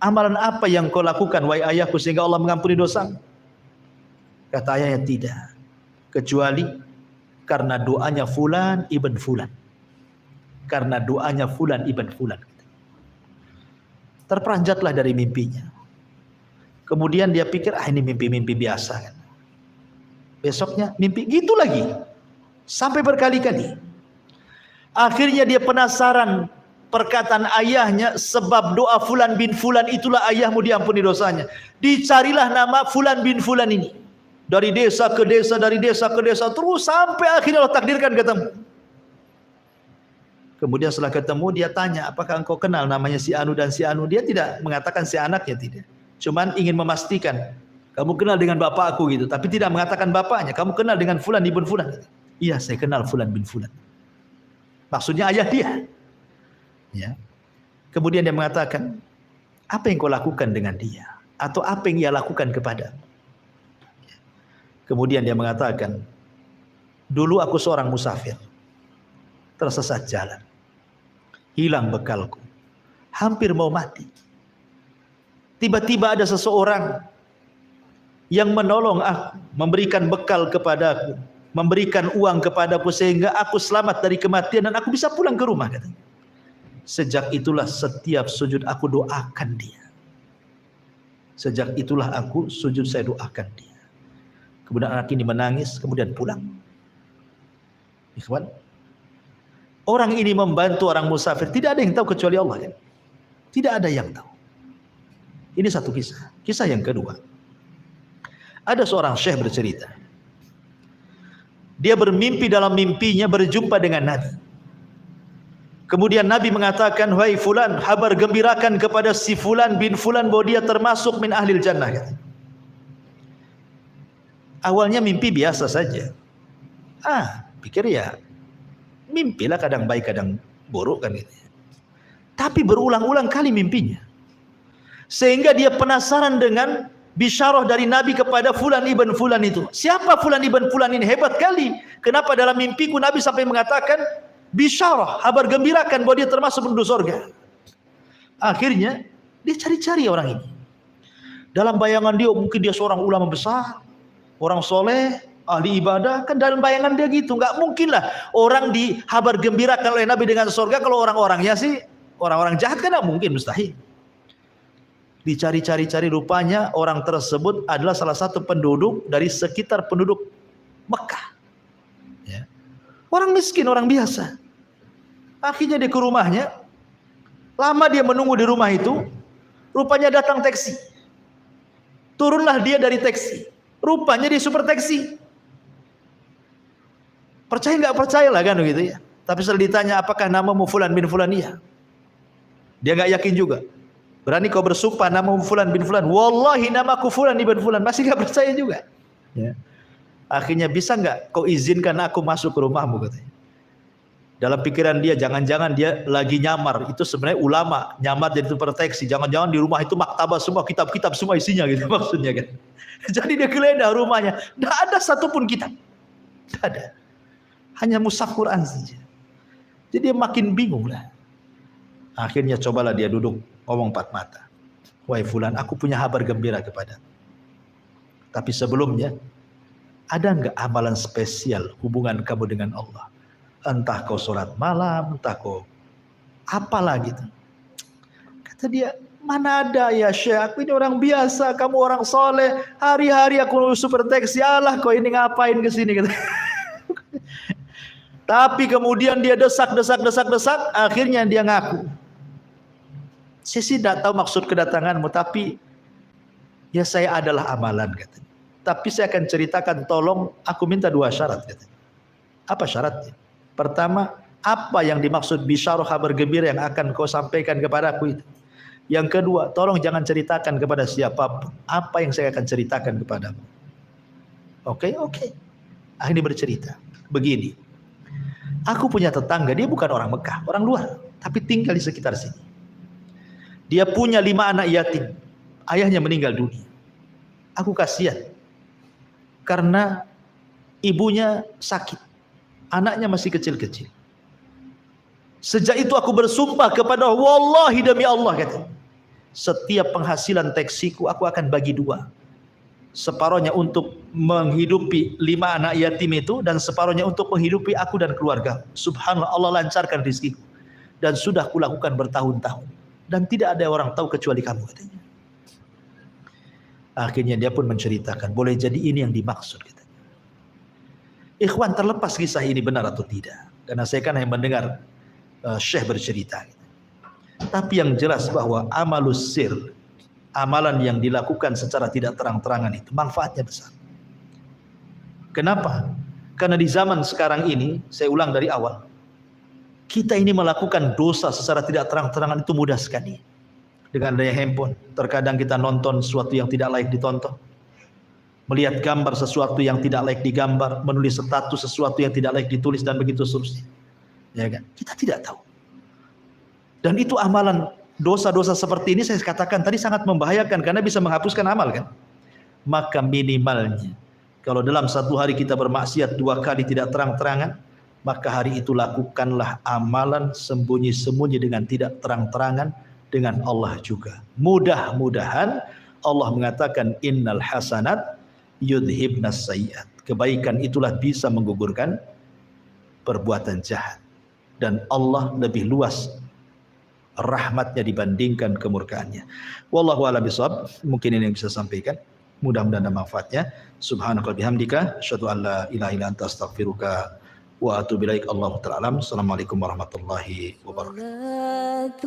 [SPEAKER 2] amalan apa yang kau lakukan wahai ayahku sehingga Allah mengampuni dosa? Kata ayahnya, tidak, kecuali karena doanya fulan ibn fulan. Karena doanya fulan ibn fulan. Terperanjatlah dari mimpinya. Kemudian dia pikir, ini mimpi-mimpi biasa kan. Besoknya mimpi gitu lagi. Sampai berkali-kali. Akhirnya dia penasaran perkataan ayahnya, sebab doa fulan bin fulan itulah ayahmu diampuni dosanya. Dicarilah nama fulan bin fulan ini. Dari desa ke desa, dari desa ke desa, terus sampai akhirnya Allah takdirkan ketemu. Kemudian setelah ketemu dia tanya, apakah engkau kenal namanya si Anu dan si Anu? Dia tidak mengatakan si anaknya, tidak. Cuman ingin memastikan, kamu kenal dengan bapakku gitu. Tapi tidak mengatakan bapaknya, kamu kenal dengan fulan ibn fulan? Iya, saya kenal fulan bin fulan. Maksudnya ayah dia. Ya. Kemudian dia mengatakan, apa yang kau lakukan dengan dia? Atau apa yang ia lakukan kepada? Kemudian dia mengatakan, dulu aku seorang musafir, tersesat jalan, hilang bekalku, hampir mau mati. Tiba-tiba ada seseorang yang menolong aku, memberikan bekal kepadaku, memberikan uang kepadaku sehingga aku selamat dari kematian dan aku bisa pulang ke rumah. Katanya. Sejak itulah setiap sujud aku doakan dia. Sejak itulah aku sujud saya doakan dia. Kemudian anak ini menangis, kemudian pulang. Ikhwan, orang ini membantu orang musafir, tidak ada yang tahu kecuali Allah. Kan? Tidak ada yang tahu. Ini satu kisah. Kisah yang kedua. Ada seorang syekh bercerita. Dia bermimpi, dalam mimpinya berjumpa dengan Nabi. Kemudian Nabi mengatakan, "Wahai fulan, kabar gembirakan kepada si fulan bin fulan bahwa dia termasuk min ahlil jannah." Awalnya mimpi biasa saja. Pikir ya mimpilah, kadang baik kadang buruk kan gitu. Tapi berulang-ulang kali mimpinya. Sehingga dia penasaran dengan bisyarah dari Nabi kepada fulan ibn fulan itu. Siapa fulan ibn fulan ini? Hebat kali. Kenapa dalam mimpiku Nabi sampai mengatakan bisyarah, kabar gembirakan bahwa dia termasuk penduduk surga. Akhirnya dia cari-cari orang ini. Dalam bayangan dia mungkin dia seorang ulama besar, orang soleh, ahli ibadah, kan dalam bayangan dia gitu. Nggak mungkin lah orang dikabar gembirakan oleh Nabi dengan surga kalau orang-orangnya sih orang-orang jahat, kan nggak mungkin, mustahil. Dicari-cari rupanya orang tersebut adalah salah satu penduduk dari sekitar penduduk Mekah. Ya. Orang miskin, orang biasa. Akhirnya dia ke rumahnya. Lama dia menunggu di rumah itu. Rupanya datang taksi. Turunlah dia dari taksi. Rupanya dia super taksi. Percaya nggak percaya lah kan gitu ya. Tapi setelah ditanya apakah namamu fulan bin fulan, iya. Dia nggak yakin juga. Berani kau bersumpah namamu fulan bin fulan, wallahi namaku fulan bin fulan, masih nggak percaya juga. Ya. Akhirnya, bisa nggak kau izinkan aku masuk ke rumahmu, katanya. Dalam pikiran dia, jangan-jangan dia lagi nyamar. Itu sebenarnya ulama nyamar jadi super taksi. Jangan-jangan di rumah itu maktabah semua, kitab-kitab semua isinya gitu maksudnya kan. Jadi dia geledah rumahnya, tidak ada satupun kitab, tidak ada, hanya mushaf Quran saja. Jadi dia makin bingung lah. Akhirnya cobalah dia duduk ngomong empat mata. Wahai fulan, aku punya kabar gembira kepada. Tapi sebelumnya, ada enggak amalan spesial hubungan kamu dengan Allah? Entah kau sholat malam, entah kau apalah gitu. Kata dia, mana ada ya Syekh, aku ini orang biasa, kamu orang soleh, hari-hari aku super taksi, Allah kau ini ngapain kesini? Kata. Tapi kemudian dia desak, akhirnya dia ngaku. Saya sih tidak tahu maksud kedatanganmu, tapi ya saya adalah amalan, katanya. Tapi saya akan ceritakan, tolong aku minta 2 syarat, katanya. Apa syaratnya? Pertama, apa yang dimaksud bisyarah, kabar gembira yang akan kau sampaikan kepadaku itu? Yang kedua, tolong jangan ceritakan kepada siapapun apa yang saya akan ceritakan kepadamu. Oke. Akhirnya bercerita. Begini, aku punya tetangga, dia bukan orang Mekah, orang luar, tapi tinggal di sekitar sini. Dia punya 5 anak yatim. Ayahnya meninggal dunia. Aku kasihan. Karena ibunya sakit. Anaknya masih kecil-kecil. Sejak itu aku bersumpah kepada wallahi demi Allah, kata. Setiap penghasilan taksiku aku akan bagi 2. Separuhnya untuk menghidupi 5 anak yatim itu, dan separuhnya untuk menghidupi aku dan keluarga. Subhanallah, Allah lancarkan rezekiku. Dan sudah kulakukan bertahun-tahun. Dan tidak ada orang tahu kecuali kamu, katanya. Akhirnya dia pun menceritakan, boleh jadi ini yang dimaksud, katanya. Ikhwan, terlepas kisah ini benar atau tidak, karena saya kan hanya mendengar Syekh bercerita. Tapi yang jelas bahwa amalus sir, amalan yang dilakukan secara tidak terang-terangan itu manfaatnya besar. Kenapa? Karena di zaman sekarang ini, saya ulang dari awal, kita ini melakukan dosa secara tidak terang-terangan itu mudah sekali. Dengan adanya handphone, terkadang kita nonton sesuatu yang tidak layak ditonton, melihat gambar sesuatu yang tidak layak digambar, menulis status sesuatu yang tidak layak ditulis, dan begitu seterusnya. Ya kan? Kita tidak tahu. Dan itu amalan, dosa-dosa seperti ini saya katakan tadi sangat membahayakan karena bisa menghapuskan amal kan. Maka minimalnya kalau dalam satu hari kita bermaksiat 2 kali tidak terang-terangan, maka hari itu lakukanlah amalan sembunyi-sembunyi dengan tidak terang-terangan dengan Allah juga. Mudah-mudahan Allah mengatakan innal hasanat yudhibnas sayyiat. Kebaikan itulah bisa menggugurkan perbuatan jahat. Dan Allah lebih luas rahmatnya dibandingkan kemurkaannya. Wallahu a'lam bishawab. Mungkin ini yang bisa sampaikan. Mudah-mudahan ada manfaatnya. Subhanaka bihamdika asyhadu an la ilaha illa anta astaghfiruka wa atubu ilaik. Allahu ta'ala alam. Assalamualaikum warahmatullahi wabarakatuh.